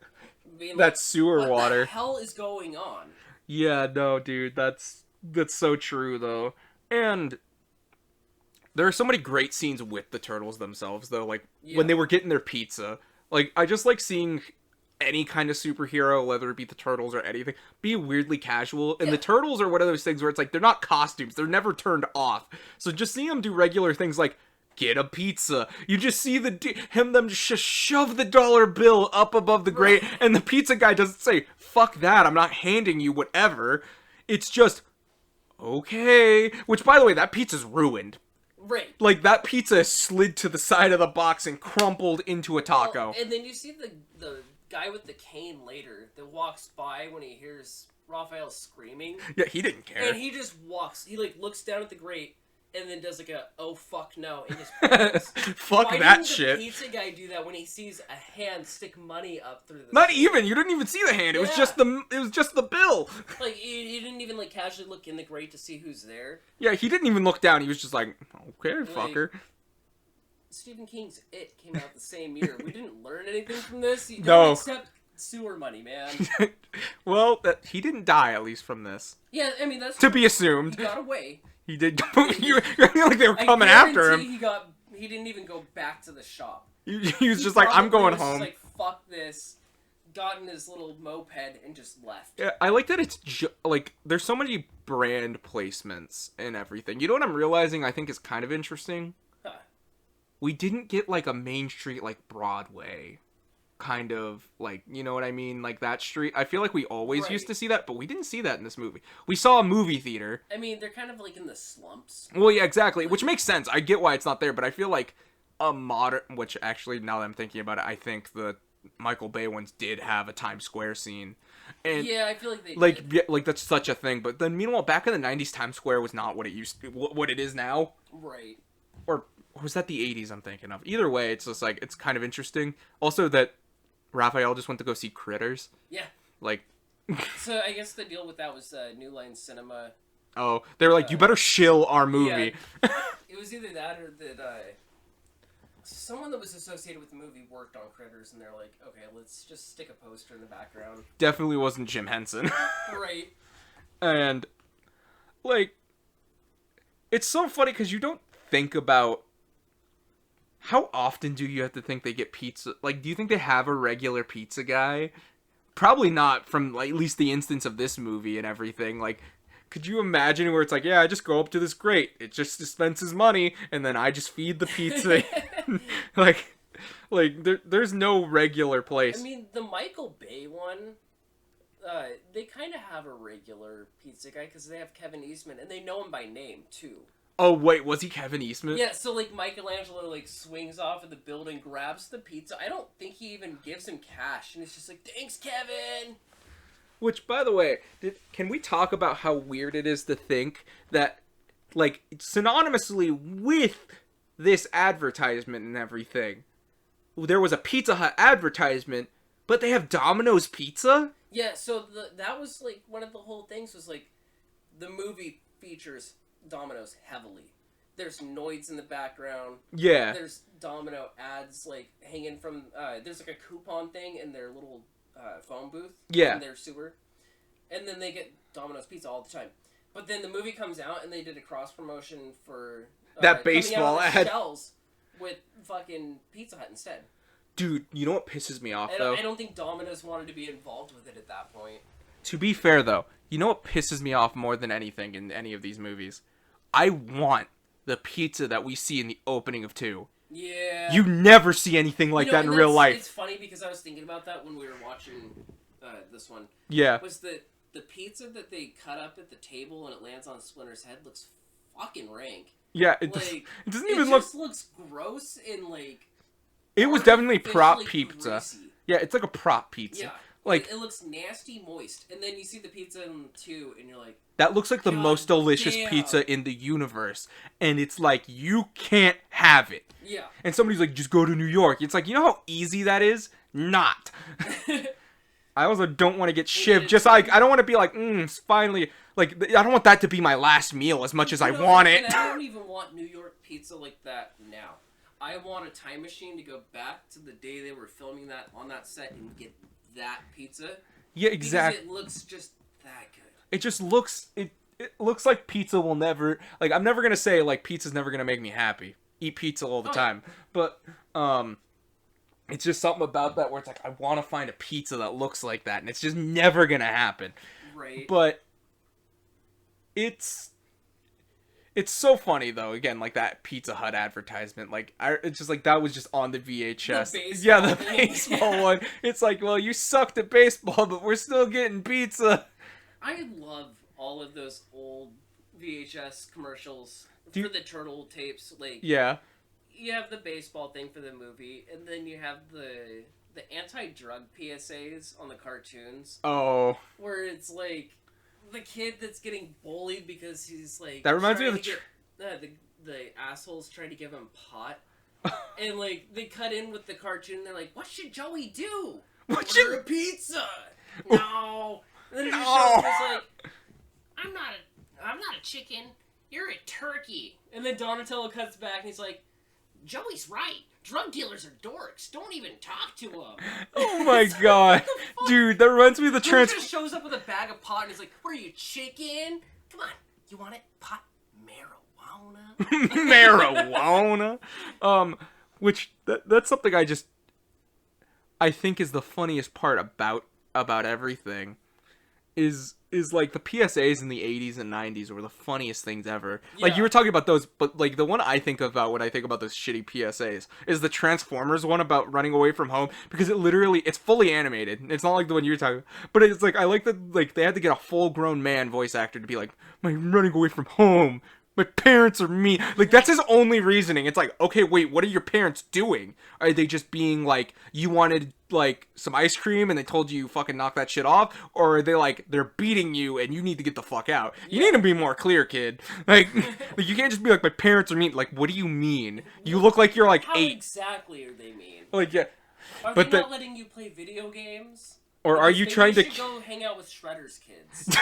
being that sewer water. What the hell is going on? Yeah, no, dude, that's so true though. And there are so many great scenes with the turtles themselves though. When they were getting their pizza, I just like seeing any kind of superhero, whether it be the Turtles or anything, be weirdly casual. And Yeah. the Turtles are one of those things where it's like, they're not costumes. They're never turned off. So just seeing them do regular things like, get a pizza. You just see them just shove the dollar bill up above the grate, and the pizza guy doesn't say, fuck that, I'm not handing you whatever. It's just, okay. Which, by the way, that pizza's ruined. Right. Like, that pizza slid to the side of the box and crumpled into a taco. Well, and then you see the guy with the cane later that walks by when he hears Raphael screaming. Yeah, he didn't care. And he just walks. He, like, looks down at the grate and then does, like, a, oh, fuck no, and just walks. Fuck Why that didn't shit. the pizza guy do that when he sees a hand stick money up through the Not screen? even. You didn't even see the hand. It was just the bill. Like, he didn't even, like, casually look in the grate to see who's there. Yeah, he didn't even look down. He was just like, okay, fucker. Stephen King's It came out the same year. We didn't learn anything from this. You No. don't accept sewer money, man. Well, he didn't die, at least, from this. Yeah, I mean, that's... To be assumed. He got away. He did. You feel like they were coming after him. He didn't even go back to the shop. He was just like, I'm going home. Just like, fuck this. Got in his little moped and just left. Yeah, I like that it's like, there's so many brand placements and everything. You know what I'm realizing I think is kind of interesting? Huh. We didn't get like a Main Street, like Broadway kind of, like, you know what I mean, like that street. I feel like we always used to see that, but we didn't see that in this movie. We saw a movie theater. I mean, they're kind of like in the slumps. Well, yeah, exactly, which makes sense. I get why it's not there, but I feel like a modern, which actually, now that I'm thinking about it, I think the Michael Bay ones did have a Times Square scene. And yeah, I feel like they like did. Yeah, like that's such a thing. But then meanwhile, back in the 90s, Times Square was not what it used to, what it is now. Right. Or was that the 80s I'm thinking of? Either way, it's just like, it's kind of interesting. Also that Raphael just went to go see Critters. Yeah. Like, so I guess the deal with that was New Line Cinema. oh, they were like, you better shill our movie. Yeah, it was either that or that someone that was associated with the movie worked on Critters, and they're like, okay, let's just stick a poster in the background. Definitely wasn't Jim Henson. Right. And, like, it's so funny because you don't think about how often do you have to think they get pizza? Like, do you think they have a regular pizza guy? Probably not, from like, at least the instance of this movie and everything. Like, could you imagine where it's like, yeah, I just go up to this grate, it just dispenses money, and then I just feed the pizza. like there's no regular place. I mean, the Michael Bay one, they kind of have a regular pizza guy because they have Kevin Eastman, and they know him by name too. Oh wait, was he Kevin Eastman? Yeah, so like Michelangelo like swings off of the building, grabs the pizza. I don't think he even gives him cash, and it's just like, thanks, Kevin. Which, by the way, can we talk about how weird it is to think that, like, synonymously with this advertisement and everything, there was a Pizza Hut advertisement, but they have Domino's Pizza? Yeah, so that was like one of the whole things was like, the movie features Domino's heavily. There's Noids in the background. Yeah. There's Domino ads like hanging from. There's like a coupon thing in their little phone booth. Yeah. In their sewer, and then they get Domino's pizza all the time. But then the movie comes out and they did a cross promotion for that baseball coming out of the ad shells with fucking Pizza Hut instead. Dude, you know what pisses me off though? I don't think Domino's wanted to be involved with it at that point. To be fair though, you know what pisses me off more than anything in any of these movies? I want the pizza that we see in the opening of 2. Yeah. You never see anything like that in real life. It's funny because I was thinking about that when we were watching this one. Yeah. Was the pizza that they cut up at the table and it lands on Splinter's head looks fucking rank. Yeah, it doesn't even look... It just looks gross and like... It was definitely prop pizza. Greasy. Yeah, it's like a prop pizza. Yeah. Like, it looks nasty moist. And then you see the pizza in 2 and you're like... that looks like the most delicious pizza in the universe. And it's like, you can't have it. Yeah. And somebody's like, just go to New York. It's like, you know how easy that is? Not. I also don't want to get shivved. Just like, I don't want to be like, it's finally... Like, I don't want that to be my last meal as much as I want it. And I don't even want New York pizza like that now. I want a time machine to go back to the day they were filming that on that set and get that pizza. Yeah, exactly. Because it looks just that good. It just looks... It looks like pizza will never... Like, I'm never going to say, like, pizza's never going to make me happy. Eat pizza all the time. But, It's just something about that where it's like, I want to find a pizza that looks like that, and it's just never gonna happen. Right. But it's so funny though. Again, like that Pizza Hut advertisement, like it's just like that was just on the VHS. The baseball one. It's like, well, you sucked at baseball, but we're still getting pizza. I love all of those old VHS commercials for the turtle tapes. Like, yeah, you have the baseball thing for the movie, and then you have the anti-drug PSAs on the cartoons. Oh, where it's like the kid that's getting bullied because he's like, that reminds me of the assholes trying to give him pot, and like they cut in with the cartoon. They're like, "What should Joey do? Order a pizza? No." And then it just shows us like, I'm not a chicken. You're a turkey. And then Donatello cuts back and he's like, Joey's right. Drug dealers are dorks. Don't even talk to them. Oh my god. Dude, that reminds me of the He just shows up with a bag of pot and he's like, what are you, chicken? Come on. You want it? Pot? Marijuana? Marijuana? Which, that's something I think is the funniest part about everything. Is like the PSAs in the 80s and 90s were the funniest things ever. Yeah. Like you were talking about those, but like the one I think about when I think about those shitty PSAs is the Transformers one about running away from home, because it's fully animated. It's not like the one you're talking about, but it's like, I like that, like they had to get a full grown man voice actor to be like, I'm running away from home. My parents are mean. Like, that's his only reasoning. It's like, okay, wait, what are your parents doing? Are they just being like, you wanted, like, some ice cream and they told you fucking knock that shit off? Or are they like, they're beating you and you need to get the fuck out? You need to be more clear, kid. Like, you can't just be like, my parents are mean. Like, what do you mean? You look like you're like 8. How exactly are they mean? Like, yeah. Are they not letting you play video games? Or are you trying to go hang out with Shredder's kids?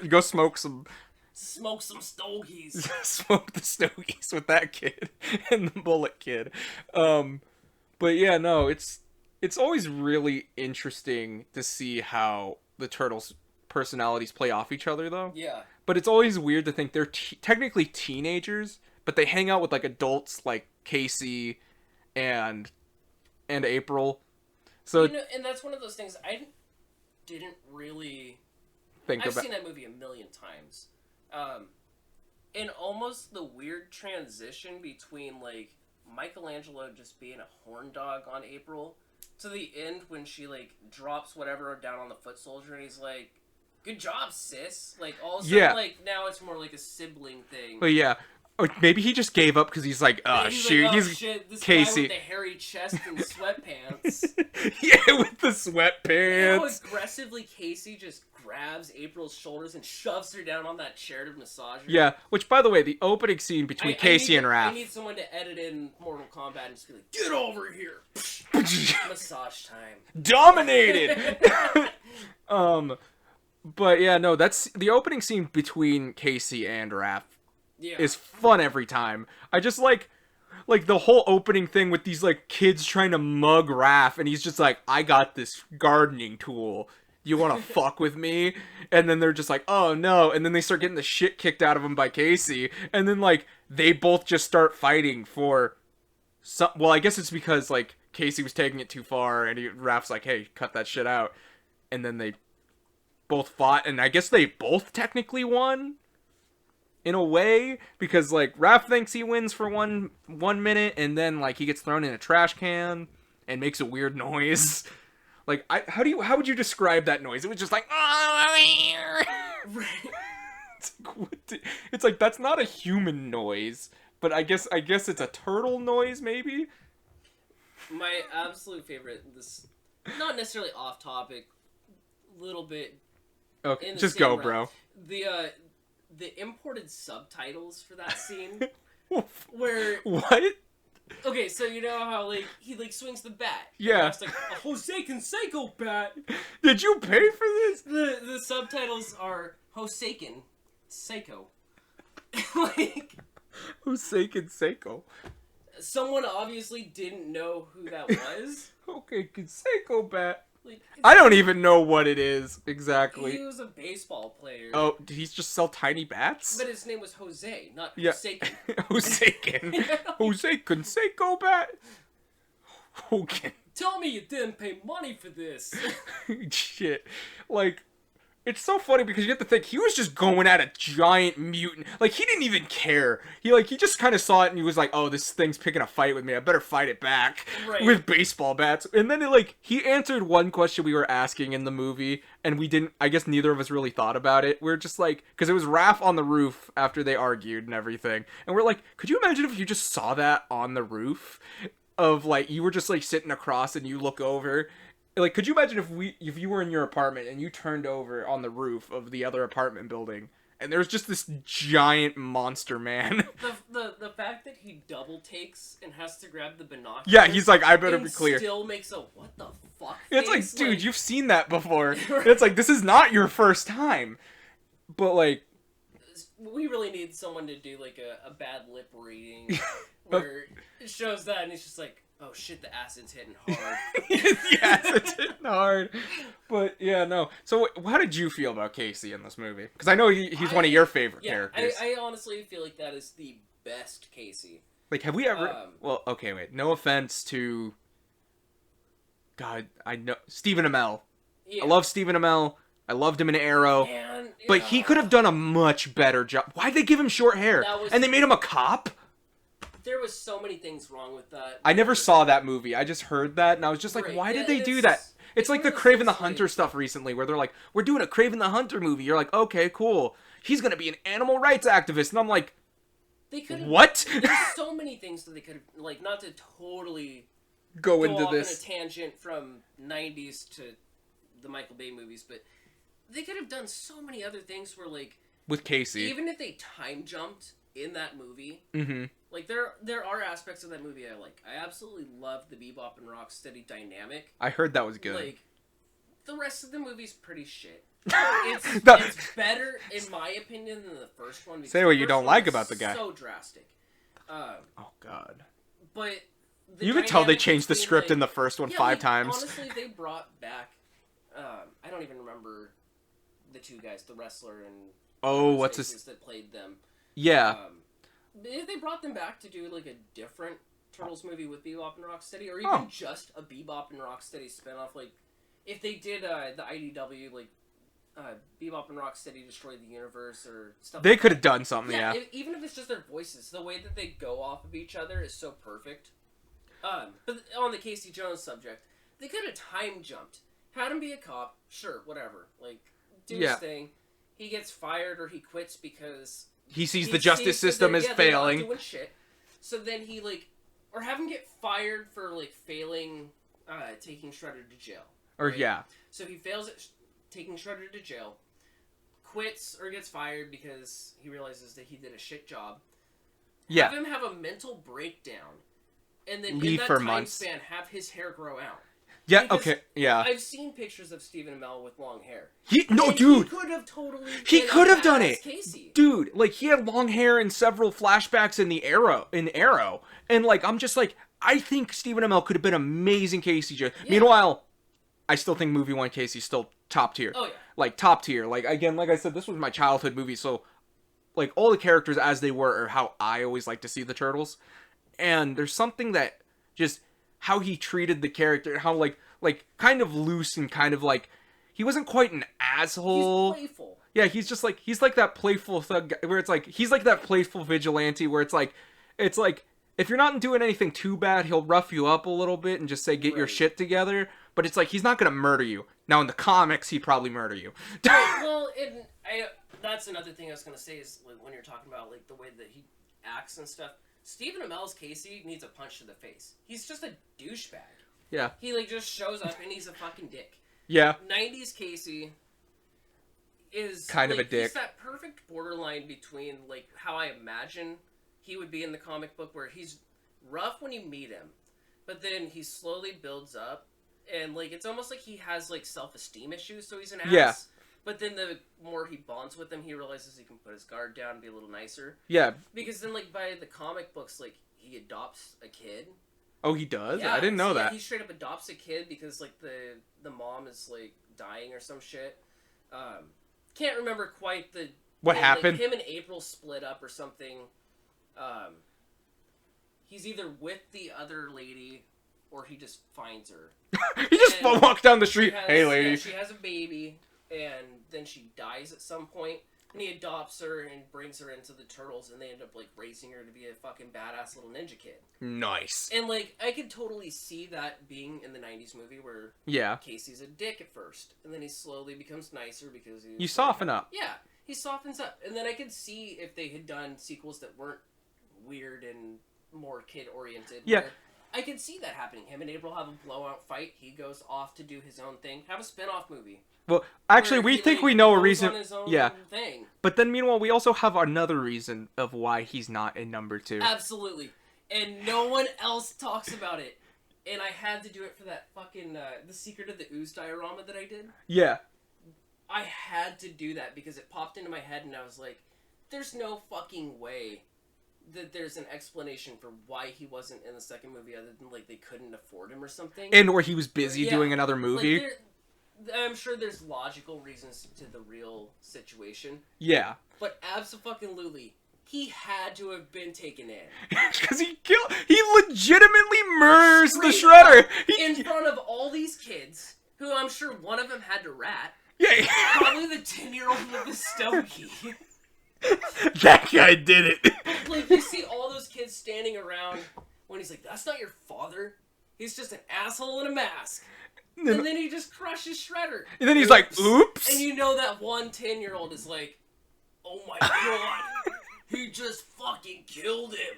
Go smoke some stogies. Smoke the stogies with that kid and the bullet kid. But yeah, no, it's always really interesting to see how the turtles' personalities play off each other, though. Yeah. But it's always weird to think they're technically teenagers, but they hang out with like adults like Casey and April. So and that's one of those things I didn't really I've seen that movie a million times. And almost the weird transition between, like, Michelangelo just being a horn dog on April to the end when she, like, drops whatever down on the foot soldier and he's like, good job, sis. Like, all of a sudden, like, now it's more like a sibling thing. But yeah. Or maybe he just gave up because he's like, shoot, he's shit, this Casey. Guy with the hairy chest and sweatpants. Yeah, with the sweatpants. How aggressively Casey just grabs April's shoulders and shoves her down on that chair to massage her. Yeah, which, by the way, the opening scene between Casey and Raph. I need someone to edit in Mortal Kombat and just be like, get over here. Massage time. Dominated! But yeah, no, that's the opening scene between Casey and Raph. Yeah. Is fun every time. I just like the whole opening thing with these like kids trying to mug Raph, and he's just like, I got this gardening tool. You want to fuck with me? And then they're just like, oh no. And then they start getting the shit kicked out of them by Casey. And then like they both just start fighting for some. Well, I guess it's because like Casey was taking it too far, and Raph's like, hey, cut that shit out. And then they both fought, and I guess they both technically won. In a way, because like Raph thinks he wins for one minute, and then like he gets thrown in a trash can and makes a weird noise. Like, how would you describe that noise? It was just like, it's like, that's not a human noise, but I guess it's a turtle noise, maybe. My absolute favorite, this not necessarily off topic, little bit. Okay, just go, bro. The imported subtitles for that scene, where what? Okay, so you know how like he like swings the bat. Yeah. It's like a Jose Canseco bat. Did you pay for this? The subtitles are Josecan Seiko. Like Jose Canseco. Someone obviously didn't know who that was. Okay, Canseco bat. Like, I don't even know what it is exactly. He was a baseball player. Oh, did he just sell tiny bats? But his name was Jose, not Josecan. Josecan. Jose Canseco bat? Okay. Tell me you didn't pay money for this. Shit. Like, it's so funny because you have to think he was just going at a giant mutant. Like, he didn't even care. He just kind of saw it and he was like, "Oh, this thing's picking a fight with me. I better fight it back with baseball bats." And then he answered one question we were asking in the movie, and we didn't. I guess neither of us really thought about it. We're just like, because it was Raph on the roof after they argued and everything, and we're like, could you imagine if you just saw that on the roof? Of like, you were just like sitting across and you look over. Like, could you imagine if you were in your apartment and you turned over on the roof of the other apartment building and there's just this giant monster man? The fact that he double takes and has to grab the binoculars. Yeah, he's like, I better be clear. Still makes a what the fuck. It's like, dude, you've seen that before. It's like, this is not your first time. But like, we really need someone to do like a bad lip reading where it shows that and it's just like, oh shit, the acid's hitting hard. The acid's hitting hard. But yeah, no. So how did you feel about Casey in this movie? Because I know he's one of your favorite characters. I honestly feel like that is the best Casey. Like, have we ever... well, okay, wait. No offense to... God, I know... Stephen Amell. Yeah. I love Stephen Amell. I loved him in Arrow. Man, yeah. But he could have done a much better job. Why'd they give him short hair? And they made him a cop? There was so many things wrong with that. I never saw that movie. I just heard that, and I was just like, why did they do that? It's like the Kraven the Hunter stuff recently, where they're like, we're doing a Kraven the Hunter movie. You're like, okay, cool. He's going to be an animal rights activist. And I'm like, what? There's so many things that they could have, like, not to totally go into this. On a tangent from 90s to the Michael Bay movies, but they could have done so many other things where, like... With Casey. Even if they time jumped in that movie, like, there are aspects of that movie I like. I absolutely love the Bebop and Rocksteady dynamic. I heard that was good. Like, the rest of the movie's pretty shit. It's better, in my opinion, than the first one. Say what you don't like about the guy. So drastic. Oh, God. But... You could tell they changed the script in the first one 5 times. Honestly, they brought back... I don't even remember the two guys, the wrestler and... Oh, what's his... that played them. Yeah. They brought them back to do, like, a different Turtles movie with Bebop and Rocksteady, or even just a Bebop and Rocksteady spinoff. Like, if they did the IDW, like, Bebop and Rocksteady Destroy the Universe or stuff they could have done something, yeah. Even if it's just their voices, the way that they go off of each other is so perfect. But on the Casey Jones subject, they could have time jumped. Had him be a cop, sure, whatever. Like, do his thing. He gets fired or he quits because... He sees the justice system is failing. They're not doing shit. So then he, like... Or have him get fired for, like, failing taking Shredder to jail. Or, right? yeah. So he fails at taking Shredder to jail, quits or gets fired because he realizes that he did a shit job. Yeah. Have him have a mental breakdown. And then leave in that for time months. span, have his hair grow out. Yeah, because okay, yeah. I've seen pictures of Stephen Amell with long hair. Dude! He could have totally... He could have done it! Casey. Dude, like, he had long hair in several flashbacks in Arrow. And, like, I'm just like, I think Stephen Amell could have been amazing Casey Jones. Yeah. Meanwhile, I still think Movie 1 Casey's still top tier. Oh, yeah. Like, top tier. Like, again, like I said, this was my childhood movie, so, like, all the characters as they were are how I always like to see the Turtles. And there's something that just... how he treated the character, how, like, kind of loose and kind of, like, he wasn't quite an asshole. He's playful. Yeah, he's just, like, he's like that playful thug guy, where it's, like, he's like that playful vigilante where it's, like, if you're not doing anything too bad, he'll rough you up a little bit and just say, get your shit together, but it's, like, he's not gonna murder you. Now, in the comics, he'd probably murder you. Well, that's another thing I was gonna say is, like, when you're talking about, like, the way that he acts and stuff, Stephen Amell's Casey needs a punch to the face. He's just a douchebag. Yeah. He, like, just shows up and he's a fucking dick. Yeah. 90s Casey is... kind of a dick. He's that perfect borderline between, like, how I imagine he would be in the comic book, where he's rough when you meet him, but then he slowly builds up, and, like, it's almost like he has, like, self-esteem issues, so he's an ass. Yeah. But then the more he bonds with him, he realizes he can put his guard down and be a little nicer. Yeah. Because then, like, by the comic books, like, he adopts a kid. Oh, he does? Yeah, I didn't know that. He straight up adopts a kid because, like, the mom is, like, dying or some shit. Can't remember quite the... What happened? Like, him and April split up or something. He's either with the other lady or he just finds her. He just walks down the street. Hey, lady. Yeah, she has a baby, and then she dies at some point. And he adopts her and brings her into the Turtles, and they end up, like, raising her to be a fucking badass little ninja kid. Nice. And, like, I could totally see that being in the 90s movie where Casey's a dick at first, and then he slowly becomes nicer because he's... You soften up. Yeah, he softens up. And then I could see if they had done sequels that weren't weird and more kid-oriented. Yeah. I could see that happening. Him and April have a blowout fight. He goes off to do his own thing. Have a spin-off movie. Well, actually, we think we know a reason. Yeah. Thing. But then, meanwhile, we also have another reason of why he's not in number 2. Absolutely. And no one else talks about it. And I had to do it for that fucking, The Secret of the Ooze diorama that I did. Yeah. I had to do that because it popped into my head and I was like, there's no fucking way that there's an explanation for why he wasn't in the second movie other than, like, they couldn't afford him or something. And or he was busy doing another movie. Like, I'm sure there's logical reasons to the real situation. Yeah. But abso-fucking-lutely, he had to have been taken in. Because he legitimately murders the Shredder. In front of all these kids, who I'm sure one of them had to rat. Yeah. Probably the 10-year-old with the stogie. That guy did it. Like, you see all those kids standing around when he's like, that's not your father. He's just an asshole in a mask. And then he just crushes Shredder. And then he's like, oops. And you know that one 10-year-old is like, oh my god, he just fucking killed him.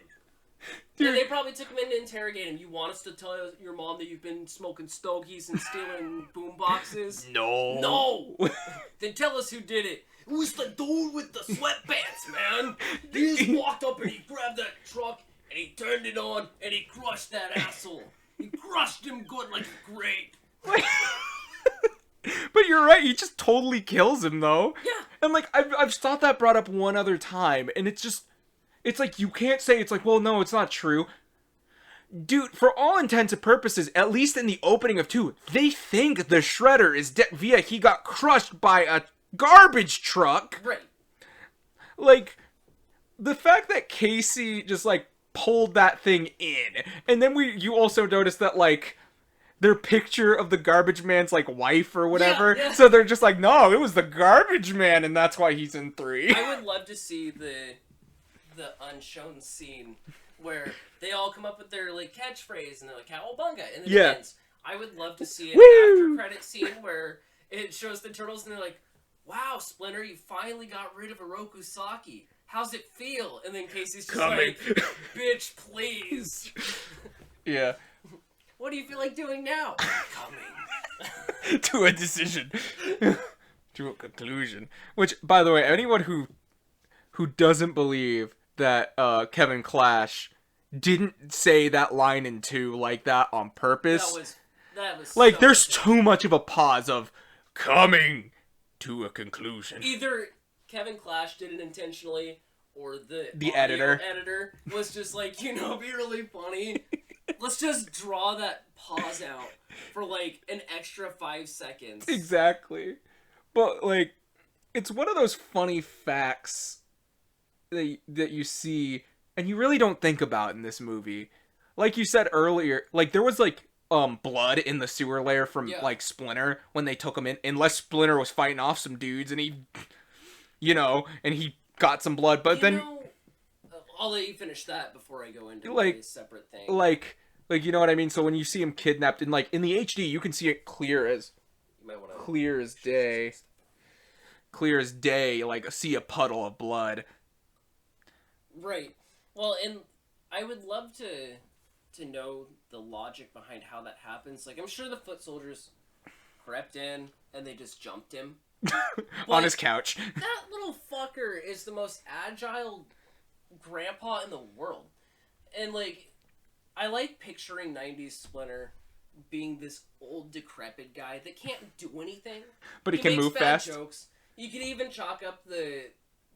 Dude. And they probably took him in to interrogate him. You want us to tell your mom that you've been smoking stogies and stealing boom boxes? No. No. Then tell us who did it. It was the dude with the sweatpants, man. He just walked up and he grabbed that truck and he turned it on and he crushed that asshole. He crushed him good like a grape. But you're right, he just totally kills him, though. Yeah. And, like, I've thought that brought up one other time, and it's like, you can't say, it's like, well, no, it's not true. Dude, for all intents and purposes, at least in the opening of 2, they think the Shredder is dead via he got crushed by a garbage truck. Right. Like, the fact that Casey just, like, pulled that thing in, and then you also notice that, like, their picture of the garbage man's, like, wife or whatever. Yeah. So they're just like, no, it was the garbage man, and that's why he's in 3. I would love to see the unshown scene where they all come up with their, like, catchphrase, and they're like, cowabunga, and then it ends. I would love to see an after-credit scene where it shows the Turtles, and they're like, wow, Splinter, you finally got rid of Oroku Saki. How's it feel? And then Casey's just like, bitch, please. Yeah. What do you feel like doing now? Coming. To a decision. To a conclusion. Which, by the way, anyone who doesn't believe that Kevin Clash didn't say that line in 2 like that on purpose. That was like, so there's ridiculous. too much of a pause of coming to a conclusion. Either Kevin Clash did it intentionally, or the editor was just like, you know, be really funny. Let's just draw that pause out for, like, an extra 5 seconds. Exactly. But, like, it's one of those funny facts that you see, and you really don't think about in this movie. Like you said earlier, like, there was, like, blood in the sewer layer from, like, Splinter when they took him in. Unless Splinter was fighting off some dudes, and he, you know, and he got some blood. But then... I'll let you finish that before I go into, like, a separate thing. Like, you know what I mean? So when you see him kidnapped, and, like, in the HD, you can see it clear as day. Clear as day, like, see a puddle of blood. Right. Well, and I would love to know the logic behind how that happens. Like, I'm sure the foot soldiers crept in and they just jumped him. On his couch. That little fucker is the most agile grandpa in the world. And, like, I like picturing 90s Splinter being this old, decrepit guy that can't do anything. But he can move fast. Jokes. You can even chalk up the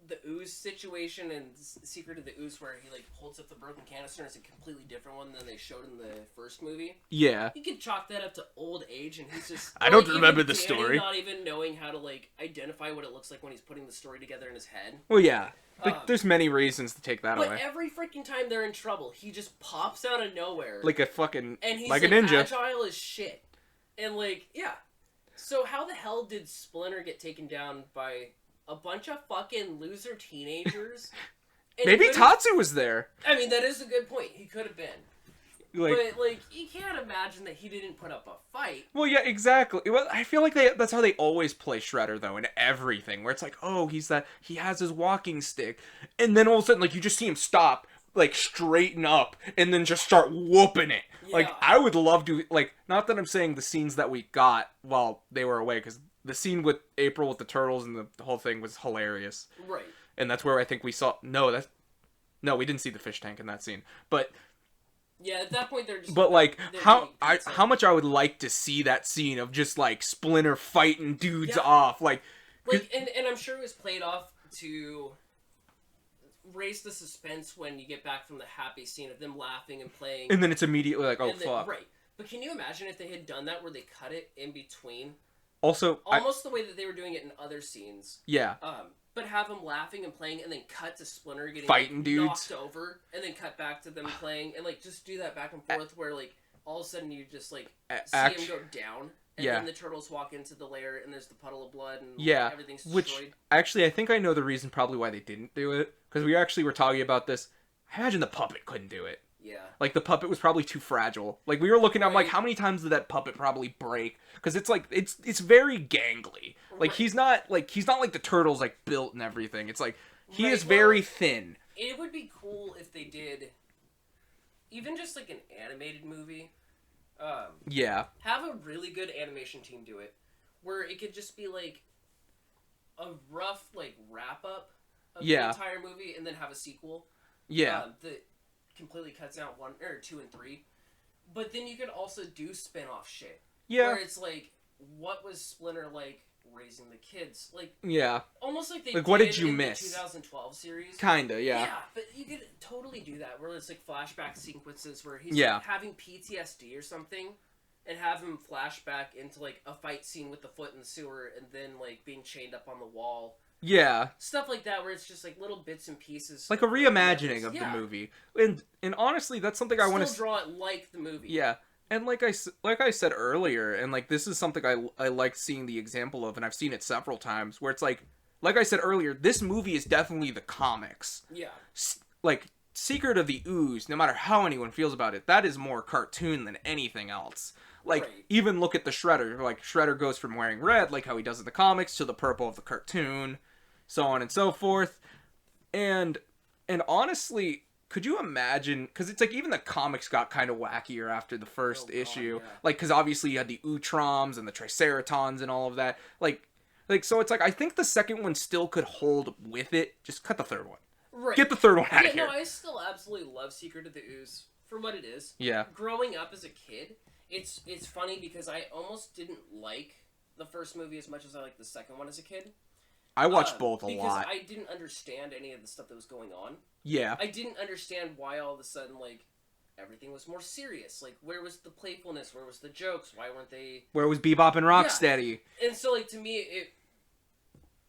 the ooze situation and Secret of the Ooze, where he like holds up the broken canister, and it's a completely different one than they showed in the first movie. Yeah, you could chalk that up to old age, and he's just I don't remember the story. Not even knowing how to like identify what it looks like when he's putting the story together in his head. Well, yeah, there's many reasons to take that away. But every freaking time they're in trouble, he just pops out of nowhere like a fucking and he's like a ninja, agile as shit, and like yeah. So how the hell did Splinter get taken down by a bunch of fucking loser teenagers? Maybe Tatsu was there. I mean, that is a good point. He could have been. Like, but, like, you can't imagine that he didn't put up a fight. Well, yeah, exactly. Well, I feel like that's how they always play Shredder, though, in everything. Where it's like, oh, he has his walking stick. And then all of a sudden, like, you just see him stop, like, straighten up, and then just start whooping it. Yeah. Like, I would love to, like, not that I'm saying the scenes that we got while they were away, because the scene with April with the turtles and the whole thing was hilarious. Right. And that's where I think we saw... No, we didn't see the fish tank in that scene. But... Yeah, at that point they're just... But, like, how much I would like to see that scene of just, like, Splinter fighting dudes off. Like, and I'm sure it was played off to raise the suspense when you get back from the happy scene of them laughing and playing. And then it's immediately like, oh, fuck. Right. But can you imagine if they had done that where they cut it in between? Also, almost the way that they were doing it in other scenes. Yeah. But have them laughing and playing, and then cut to Splinter getting fighting dudes knocked over, and then cut back to them playing, and like just do that back and forth, where like all of a sudden you just like see him go down, and then the turtles walk into the lair, and there's the puddle of blood, and everything's destroyed. Which actually, I think I know the reason probably why they didn't do it, because we actually were talking about this. I imagine the puppet couldn't do it. Yeah. Like, the puppet was probably too fragile. Like, we were looking, I'm like, how many times did that puppet probably break? Because it's, like, it's very gangly. Like, he's not like the turtles, like, built and everything. It's, like, he is very thin. It would be cool if they did, even just, like, an animated movie. Yeah. Have a really good animation team do it. Where it could just be, like, a rough, like, wrap-up of the entire movie, and then have a sequel. Yeah. That completely cuts out 1 or 2 and 3, but then you could also do spin-off shit. Yeah, where it's like, what was Splinter like raising the kids? Like, almost like they what did you miss? The 2012 series. Kinda, yeah. Yeah, but you could totally do that where it's like flashback sequences where he's like, having PTSD or something, and have him flashback into like a fight scene with the foot in the sewer, and then like being chained up on the wall. Yeah. Stuff like that where it's just like little bits and pieces. Like a reimagining of the movie. And honestly, that's something I want to draw it like the movie. Yeah. And like I said earlier, and like this is something I like seeing the example of, and I've seen it several times, where it's like I said earlier, this movie is definitely the comics. Yeah. Like, Secret of the Ooze, no matter how anyone feels about it, that is more cartoon than anything else. Like, even look at the Shredder. Like, Shredder goes from wearing red, like how he does in the comics, to the purple of the cartoon. So on and so forth. And honestly, could you imagine, because it's like even the comics got kind of wackier after the first issue. Yeah. Like, because obviously you had the Utroms and the Triceratons and all of that. Like, so it's like, I think the second one still could hold with it. Just cut the third one. Right. Get the third one out of here. No, I still absolutely love Secret of the Ooze for what it is. Yeah. Growing up as a kid, it's funny because I almost didn't like the first movie as much as I liked the second one as a kid. I watched both a lot. Because I didn't understand any of the stuff that was going on. Yeah. I didn't understand why all of a sudden, like, everything was more serious. Like, where was the playfulness? Where was the jokes? Why weren't they... Where was Bebop and Rocksteady? Yeah. And so, like, to me,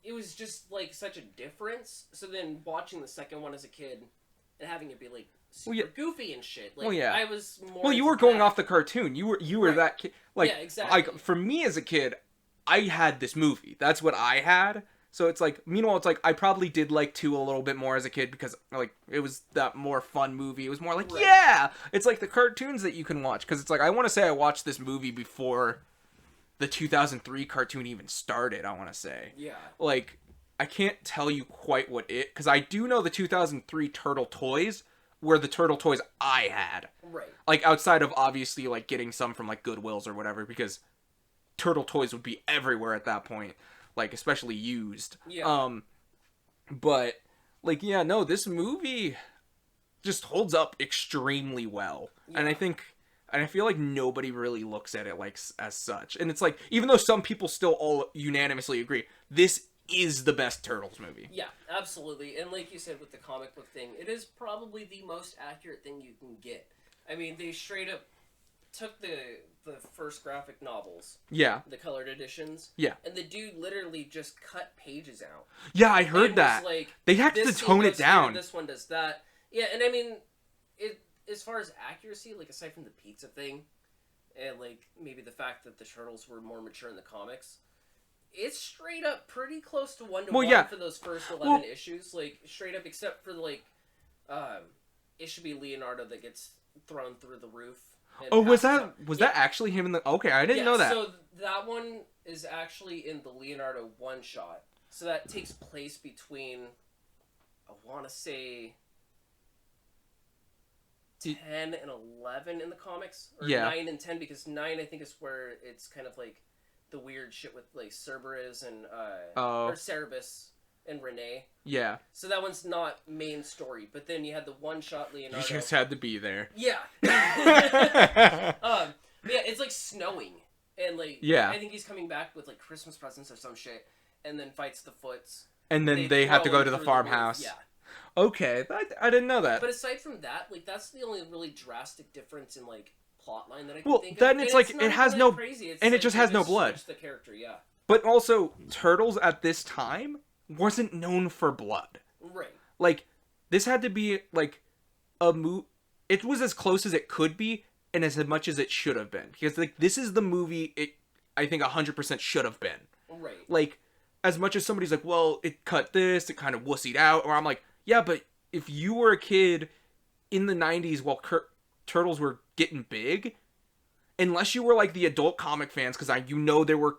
it was just, like, such a difference. So then watching the second one as a kid and having it be, like, super goofy and shit. Like, I was more... Well, you were going off the cartoon. You were that kid. Like, yeah, exactly. Like, for me as a kid, I had this movie. That's what I had. So it's like, meanwhile, it's like, I probably did like 2 a little bit more as a kid because, like, it was that more fun movie. It was more like, yeah! It's like the cartoons that you can watch. Because it's like, I want to say I watched this movie before the 2003 cartoon even started, I want to say. Yeah. Like, I can't tell you quite what because I do know the 2003 Turtle toys were the Turtle toys I had. Right. Like, outside of, obviously, like, getting some from, like, Goodwills or whatever, because Turtle toys would be everywhere at that point. Like, especially used. Yeah. But, like, yeah, no, this movie just holds up extremely well. Yeah. And I feel like nobody really looks at it like as such. And it's like, even though some people still all unanimously agree, this is the best Turtles movie. Yeah, absolutely. And like you said with the comic book thing, it is probably the most accurate thing you can get. I mean, they straight up took the first graphic novels. Yeah. The colored editions. Yeah. And the dude literally just cut pages out. Yeah, I heard that. Like, they have to tone it down. Here, this one does that. Yeah, and I mean, it as far as accuracy, like aside from the pizza thing, and like maybe the fact that the Turtles were more mature in the comics, it's straight up pretty close to 1-to-1 for those first 11 issues. Like straight up, except for like, it should be Leonardo that gets thrown through the roof. Oh, was that actually him in the? Okay, I didn't know that. So that one is actually in the Leonardo one shot. So that takes place between, I want to say, 10 and 11 in the comics, or 9 and 10, because 9 I think is where it's kind of like the weird shit with like Cerberus and or Cerebus and Renee. Yeah. So that one's not main story, but then you had the one shot Leonardo. You just had to be there. Yeah. It's like snowing, and like I think he's coming back with like Christmas presents or some shit, and then fights the Foots. And then they have to go to the farmhouse. Okay, I didn't know that. But aside from that, like that's the only really drastic difference in like plotline that I can think of. Well, then it's like it has no, and it just has no blood. The character, yeah. But also, Turtles at this time wasn't known for blood. Right. Like, this had to be, like, it was as close as it could be, and as much as it should have been. Because, like, this is the movie I think 100% should have been. Right. Like, as much as somebody's like, well, it cut this, it kind of wussied out, or I'm like, yeah, but if you were a kid in the 90s while Turtles were getting big, unless you were, like, the adult comic fans, because there were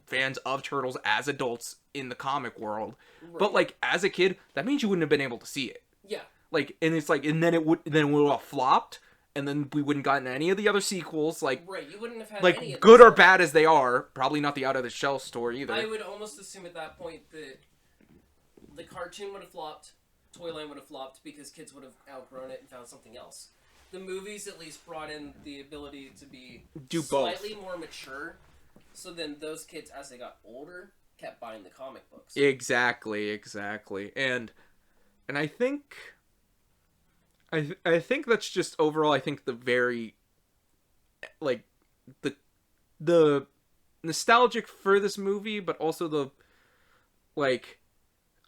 fans of Turtles as adults in the comic world, but like as a kid, that means you wouldn't have been able to see it. Yeah. Like, and it's like, and then it would have flopped, and then we wouldn't gotten any of the other sequels. Like, right, you wouldn't have had like any of good or bad as they are, probably not the Out of the Shell story either. I would almost assume at that point that the cartoon would have flopped, Toyline would have flopped because kids would have outgrown it and found something else. The movies at least brought in the ability to be slightly more mature. So then those kids, as they got older, kept buying the comic books. Exactly. And I think I think that's just overall, I think the very, like, the nostalgic for this movie, but also the, like,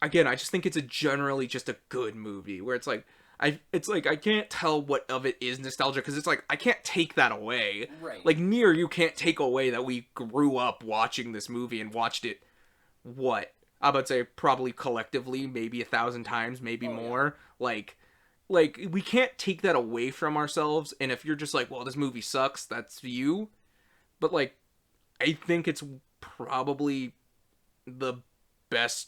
again, I just think it's generally just a good movie, where it's like, I can't tell what of it is nostalgia, because it's like, I can't take that away. Right. Like, you can't take away that we grew up watching this movie and watched it, what? I would say probably collectively, maybe 1,000 times, maybe more. Yeah. Like, we can't take that away from ourselves, and if you're just like, well, this movie sucks, that's you. But, like, I think it's probably the best,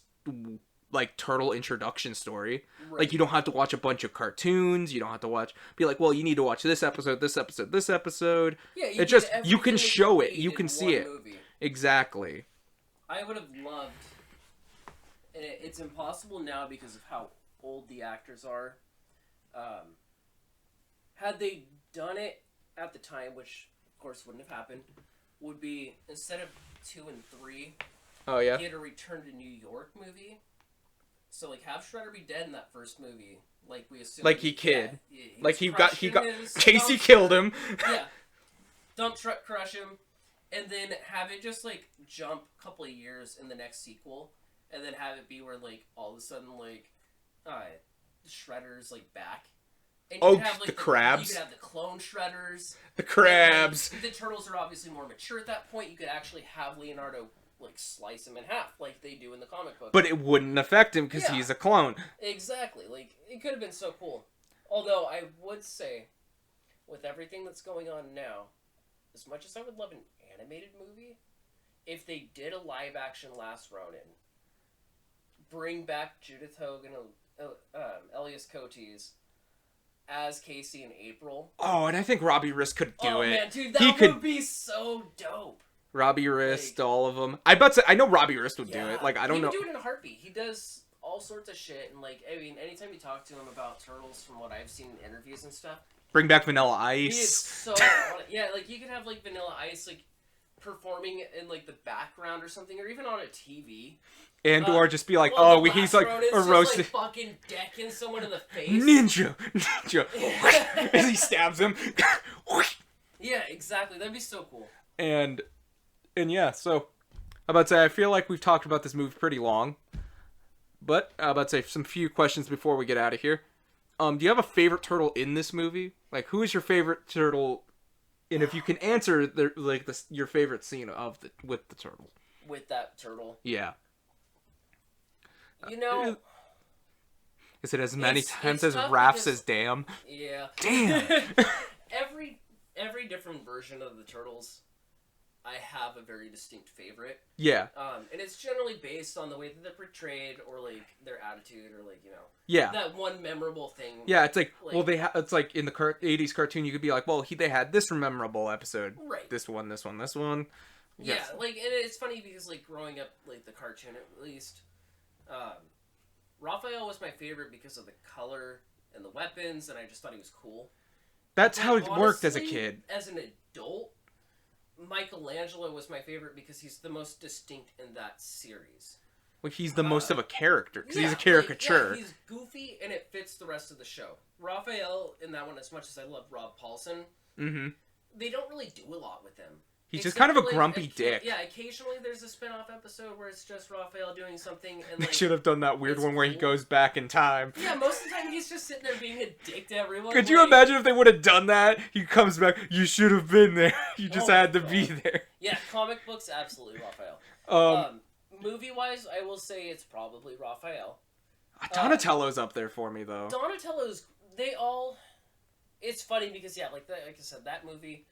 like, Turtle introduction story. Right. Like, you don't have to watch a bunch of cartoons. You don't have to be like, well, you need to watch this episode, this episode, this episode. Yeah, it's just, you can show it. You can see it. Movie. Exactly. I would have loved, and it's impossible now because of how old the actors are. Had they done it at the time, which, of course, wouldn't have happened, would be, instead of 2 and 3, get a Return to New York movie. So, like, have Shredder be dead in that first movie, like we assumed. Like he kid. Like he got Casey killed him. Yeah. Dump truck crush him, and then have it just, like, jump a couple of years in the next sequel, and then have it be where, like, all of a sudden, like, Shredder's, like, back. And you could have, like, the crabs. You could have the clone Shredders. The crabs. And, like, the Turtles are obviously more mature at that point. You could actually have Leonardo, like, slice him in half, like they do in the comic book. But it wouldn't affect him because he's a clone. Exactly. Like, it could have been so cool. Although, I would say, with everything that's going on now, as much as I would love an animated movie, if they did a live-action Last Ronin, bring back Judith Hogan and Elias Cotes as Casey and April. Oh, and I think Robbie Risk could do it. Oh, man, dude, that would be so dope. Robbie Wrist, like, all of them. I know Robbie Wrist would do it. Like, I don't know. He would do it in a heartbeat. He does all sorts of shit, and, like, I mean, anytime you talk to him about Turtles, from what I've seen in interviews and stuff, bring back Vanilla Ice. He is so yeah, like, you could have, like, Vanilla Ice, like, performing in, like, the background or something, or even on a TV. or just be like, well, he's like a roasted. Like fucking decking someone in the face. Ninja! As he stabs him. Yeah, exactly. That'd be so cool. And yeah, so I'm about to say, I feel like we've talked about this movie pretty long. But I'm about to say some few questions before we get out of here. Do you have a favorite turtle in this movie? Like, who is your favorite turtle? And if you can answer your favorite scene with the turtle. With that turtle. Yeah. You know, is it as many times as Raph says damn? Yeah. Damn. every different version of the turtles, I have a very distinct favorite. Yeah. And it's generally based on the way that they're portrayed, or like their attitude, or like, you know. Yeah. That one memorable thing. Yeah, it's like well, it's like in the 80s cartoon, you could be like, well, they had this memorable episode. Right. This one. Yeah, like, and it's funny because, like, growing up, like, the cartoon at least, Raphael was my favorite because of the color and the weapons, and I just thought he was cool. That's how it worked as a kid. As an adult, Michelangelo was my favorite because he's the most distinct in that series. Well, he's the most of a character, because he's a caricature. Like, he's goofy, and it fits the rest of the show. Raphael, in that one, as much as I love Rob Paulson, they don't really do a lot with him. He's just kind of a grumpy dick. Yeah, occasionally there's a spin-off episode where it's just Raphael doing something, and they should have done that weird one where he goes back in time. Yeah, most of the time he's just sitting there being a dick to everyone. Could you imagine if they would have done that? He comes back, you should have been there. You just had to be there. Yeah, comic books, absolutely Raphael. Movie-wise, I will say it's probably Raphael. Donatello's up there for me, though. Donatello's, it's funny because, yeah, like I said, that movie,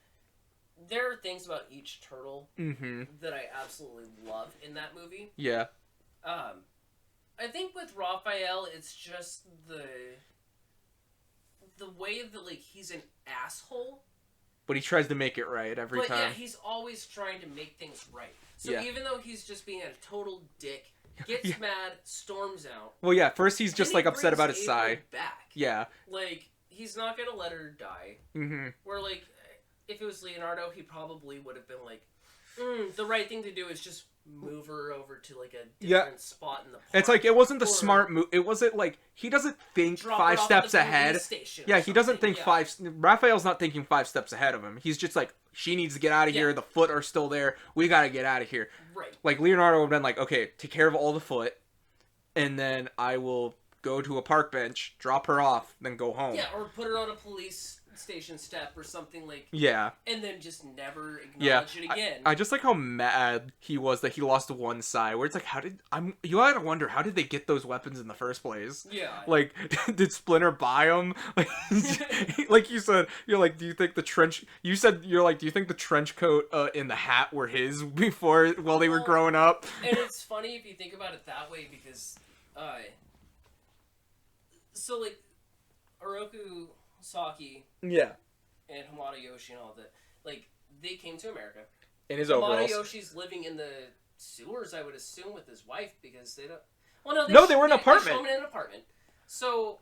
there are things about each turtle that I absolutely love in that movie. Yeah. I think with Raphael, it's just the way that, like, he's an asshole. But he tries to make it right every time. But yeah, he's always trying to make things right. So even though he's just being a total dick, gets mad, storms out. Well, yeah, first he's just, like, upset about his side. Back. Yeah. Like, he's not gonna let her die. Where, like, if it was Leonardo, he probably would have been like, the right thing to do is just move her over to, like, a different spot in the park. It's like, it wasn't the smart move. It wasn't, like, he doesn't think 5 steps ahead. Yeah, he doesn't think Raphael's not thinking 5 steps ahead of him. He's just like, she needs to get out of here. The foot are still there. We gotta get out of here. Right. Like, Leonardo would have been like, okay, take care of all the foot, and then I will go to a park bench, drop her off, then go home. Yeah, or put her on a police station step or something, like, and then just never acknowledge it again. I just like how mad he was that he lost one side, where it's like, you gotta wonder, how did they get those weapons in the first place? Yeah. Like, did Splinter buy them? Like, like you said, you're like, do you think the trench coat and the hat were his while they were growing up? And it's funny if you think about it that way, because so, like, Oroku Saki and Hamada Yoshi and all that, like, they came to America. In his overalls. Hamada Yoshi's living in the sewers, I would assume, with his wife, because they don't... Well, no, they were in an apartment. They show him in an apartment. So,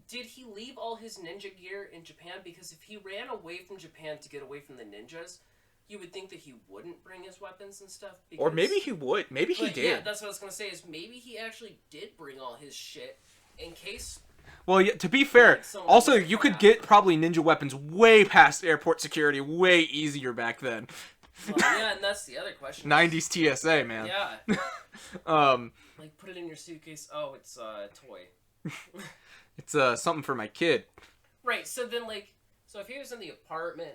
did he leave all his ninja gear in Japan? Because if he ran away from Japan to get away from the ninjas, you would think that he wouldn't bring his weapons and stuff. Because... Or maybe he would. Maybe he did. Yeah, that's what I was going to say, is maybe he actually did bring all his shit in case... Well, yeah, to be fair, also, you could get probably ninja weapons way past airport security, way easier back then. Well, yeah, and that's the other question. 90s TSA, man. Yeah. Like, put it in your suitcase. Oh, it's a toy. It's something for my kid. Right, so then, like, so if he was in the apartment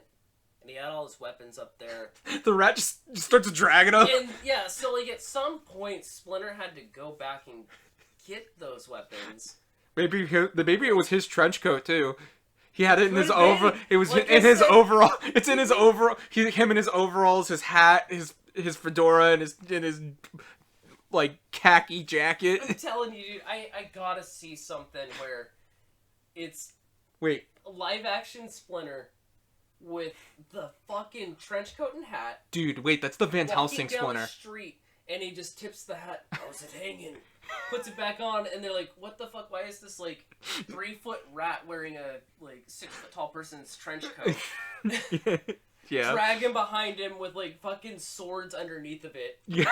and he had all his weapons up there... The rat just starts dragging him. And, yeah, so, like, at some point, Splinter had to go back and get those weapons. Maybe it was his trench coat too. He had it in his over. It was in his overall. It's in his overall. Him in his overalls, his hat, his fedora, and his like khaki jacket. I'm telling you, dude, I gotta see something where it's live action Splinter with the fucking trench coat and hat. Dude, wait, that's the Van Helsing Splinter. Down the street, and he just tips the hat. How's it hanging? Puts it back on, and they're like, what the fuck? Why is this, like, 3-foot rat wearing a, like, 6-foot tall person's trench coat? Yeah. Drag him behind him with, like, fucking swords underneath of it. Yeah.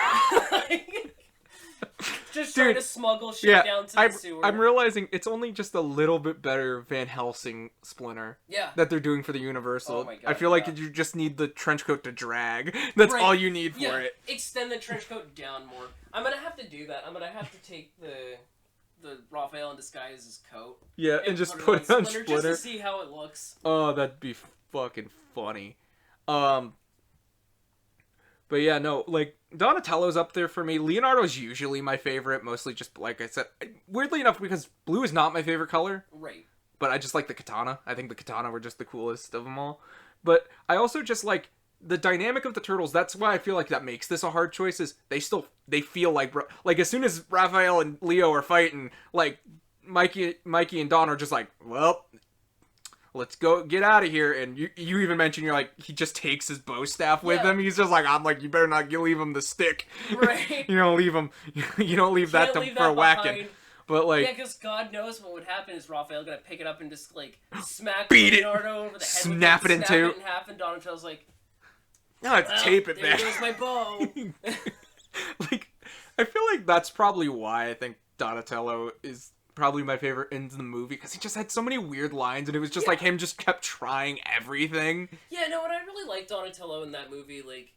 Just trying to smuggle shit down to the sewer. I'm realizing it's only just a little bit better Van Helsing Splinter. Yeah. That they're doing for the Universal. Oh my God, I feel like you just need the trench coat to drag. That's all you need for it. Extend the trench coat down more. I'm gonna have to do that. I'm gonna have to take the Raphael in disguise's coat. Yeah, and just put it on Splinter. Just to see how it looks. Oh, that'd be fucking funny. But yeah, no, like, Donatello's up there for me. Leonardo's usually my favorite, mostly just, like I said, weirdly enough, because blue is not my favorite color. Right. But I just like the katana. I think the katana were just the coolest of them all. But I also just like the dynamic of the turtles. That's why I feel like that makes this a hard choice, is they feel like as soon as Raphael and Leo are fighting, like, Mikey and Don are just like, well, let's go get out of here. And you even mentioned, you're like, he just takes his bow staff with him. He's just like, I'm like, you better not leave him the stick. Right. You don't leave him. You don't leave that for a whacking. But like, yeah, because God knows what would happen is Raphael gonna pick it up and just like smack beat Leonardo over the head, snap it in half, and Donatello's like, no, let's tape it there goes my bow. Like, I feel like that's probably why I think Donatello is probably my favorite in the movie, because he just had so many weird lines, and it was just like him just kept trying everything. Yeah, no, what I really liked Donatello in that movie, like,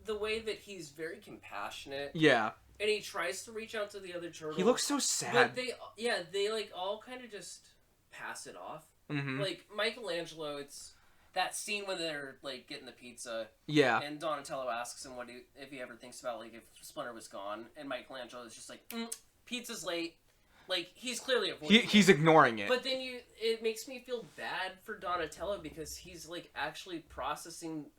the way that he's very compassionate. Yeah. And he tries to reach out to the other turtles. He looks so sad. But they like all kind of just pass it off. Mm-hmm. Like Michelangelo, it's that scene when they're like getting the pizza. Yeah. And Donatello asks him if he ever thinks about like if Splinter was gone, and Michelangelo is just like, pizza's late. Like, he's clearly avoiding he's ignoring it. But then it makes me feel bad for Donatello, because he's like actually processing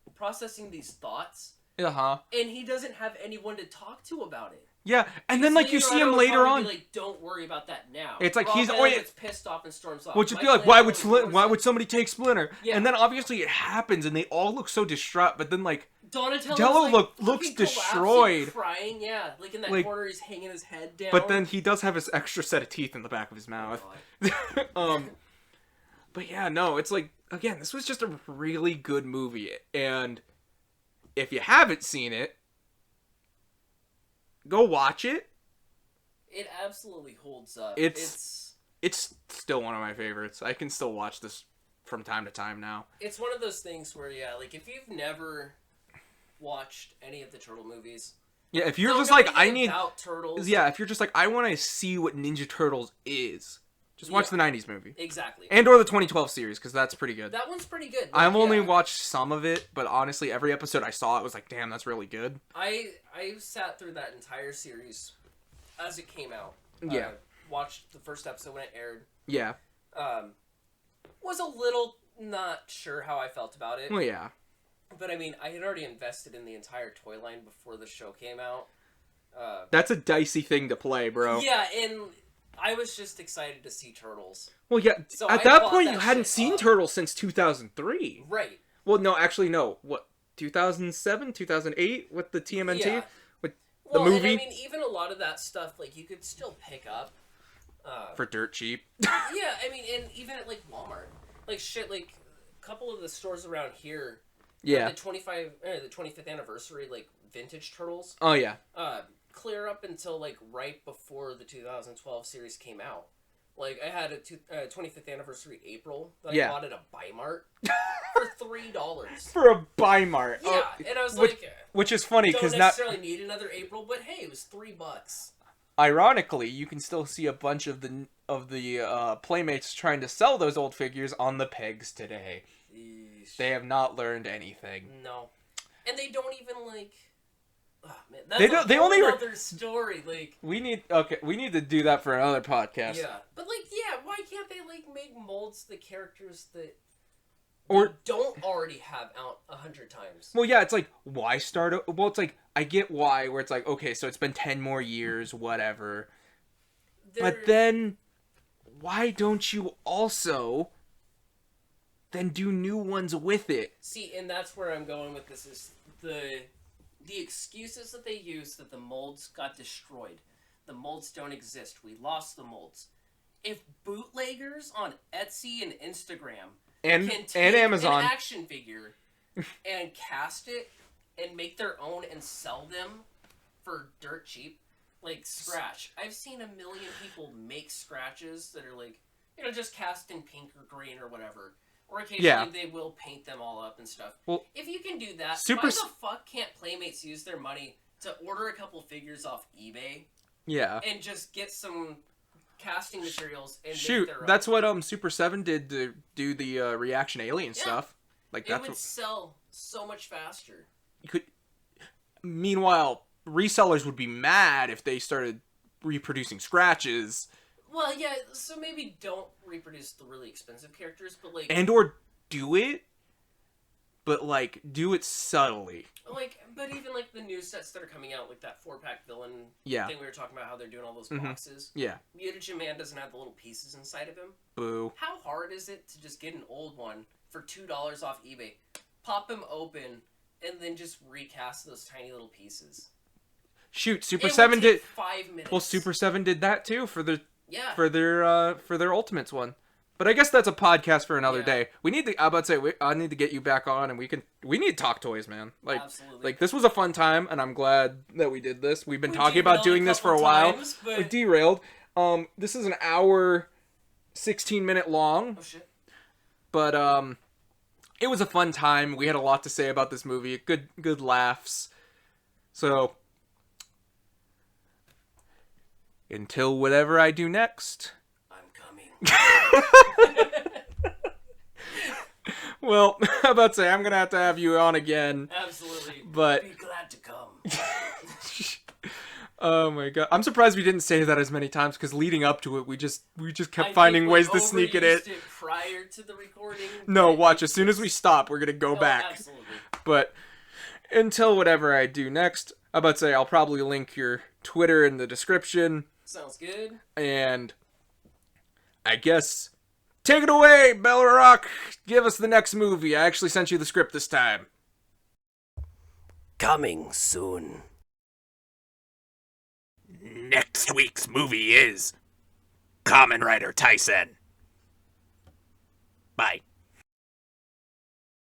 these thoughts. Uh-huh. And he doesn't have anyone to talk to about it. Yeah, and then like you see him later on. Be like, don't worry about that now. It's like he's pissed off and storms off. Which would be like, why would somebody take Splinter? Yeah. And then obviously it happens, and they all look so distraught. But then like Donatello looks destroyed, crying. Yeah, like in that corner, he's hanging his head down. But then he does have his extra set of teeth in the back of his mouth. But yeah, no, it's like, again, this was just a really good movie, and if you haven't seen it, go watch it. It absolutely holds up. It's still one of my favorites. I can still watch this from time to time now. It's one of those things where, yeah, like, if you've never watched any of the Turtle movies... Yeah, if you're just like, Turtles... Yeah, if you're just like, I want to see what Ninja Turtles is, just watch the 90s movie. Exactly. And or the 2012 series, because that's pretty good. That one's pretty good. I've only watched some of it, but honestly, every episode I saw, it was like, damn, that's really good. I sat through that entire series as it came out. Yeah. Watched the first episode when it aired. Yeah. Was a little not sure how I felt about it. Well, yeah. But I mean, I had already invested in the entire toy line before the show came out. That's a dicey thing to play, bro. Yeah, and I was just excited to see Turtles. Well, yeah, so at that point you hadn't seen Turtles since 2003. Right. Well, no, actually, no. What, 2007, 2008 with the TMNT? Yeah. With the movie? And I mean, even a lot of that stuff, like, you could still pick up. For dirt cheap. Yeah, I mean, and even at, like, Walmart. Like, shit, like, a couple of the stores around here. Yeah. The 25th anniversary, like, vintage Turtles. Oh, yeah. Clear up until, like, right before the 2012 series came out. Like, I had a 25th anniversary April that I bought at a Buy Mart for $3. For a Buy Mart. Yeah, and I was which is funny because don't necessarily need another April, but hey, it was $3. Ironically, you can still see a bunch of the Playmates trying to sell those old figures on the pegs today. Eesh. They have not learned anything. No, and they don't even like. Oh, man, that's another story. Like we need to do that for another podcast. Yeah, but like, why can't they like make molds the characters that don't already have out 100 times? Well, yeah, it's like, why start? Well, it's like, I get why, where it's like, okay, so it's been 10 more years, whatever. But then, why don't you also then do new ones with it? See, and that's where I'm going with this, is the excuses that they use that the molds got destroyed. The molds don't exist. We lost the molds. If bootleggers on Etsy and Instagram can take Amazon an action figure and cast it and make their own and sell them for dirt cheap, like Scratch. I've seen a million people make scratches that are like, just cast in pink or green or whatever. Or occasionally they will paint them all up and stuff. Well, if you can do that, why the fuck can't Playmates use their money to order a couple figures off eBay? Yeah. And just get some casting materials and shoot, make their that's own. what Super 7 did to do the reaction alien stuff. Like it would sell so much faster. You could. Meanwhile, resellers would be mad if they started reproducing scratches. Well, yeah, so maybe don't reproduce the really expensive characters, but like... And or do it, but like, do it subtly. Like, but even like the new sets that are coming out, like that 4-pack villain thing we were talking about, how they're doing all those boxes. Yeah. Mutagen Man doesn't have the little pieces inside of him. Boo. How hard is it to just get an old one for $2 off eBay, pop him open, and then just recast those tiny little pieces? Shoot, Super 7 did 5 minutes. Well, Super 7 did that too for their Ultimates one. But I guess that's a podcast for another day. We need to. I need to get you back on, and we need to talk toys, man. Like, absolutely. Like this was a fun time, and I'm glad that we did this. We've been talking about doing this for a while. But... derailed. This is an hour, 16-minute long. Oh shit. But it was a fun time. We had a lot to say about this movie. Good laughs. So. Until whatever I do next. I'm coming. Well, I'm about to say, I'm going to have you on again. Absolutely. But... be glad to come. Oh my god. I'm surprised we didn't say that as many times, because leading up to it, we just kept finding ways to sneak it in. Prior to the recording. No, watch. As soon as we stop, we're going to go back. Absolutely. But until whatever I do next, I'm about to say, I'll probably link your Twitter in the description. Sounds good. And I guess take it away, Bellerock. Give us the next movie. I actually sent you the script this time. Coming soon. Next week's movie is Kamen Rider Tyson. Bye.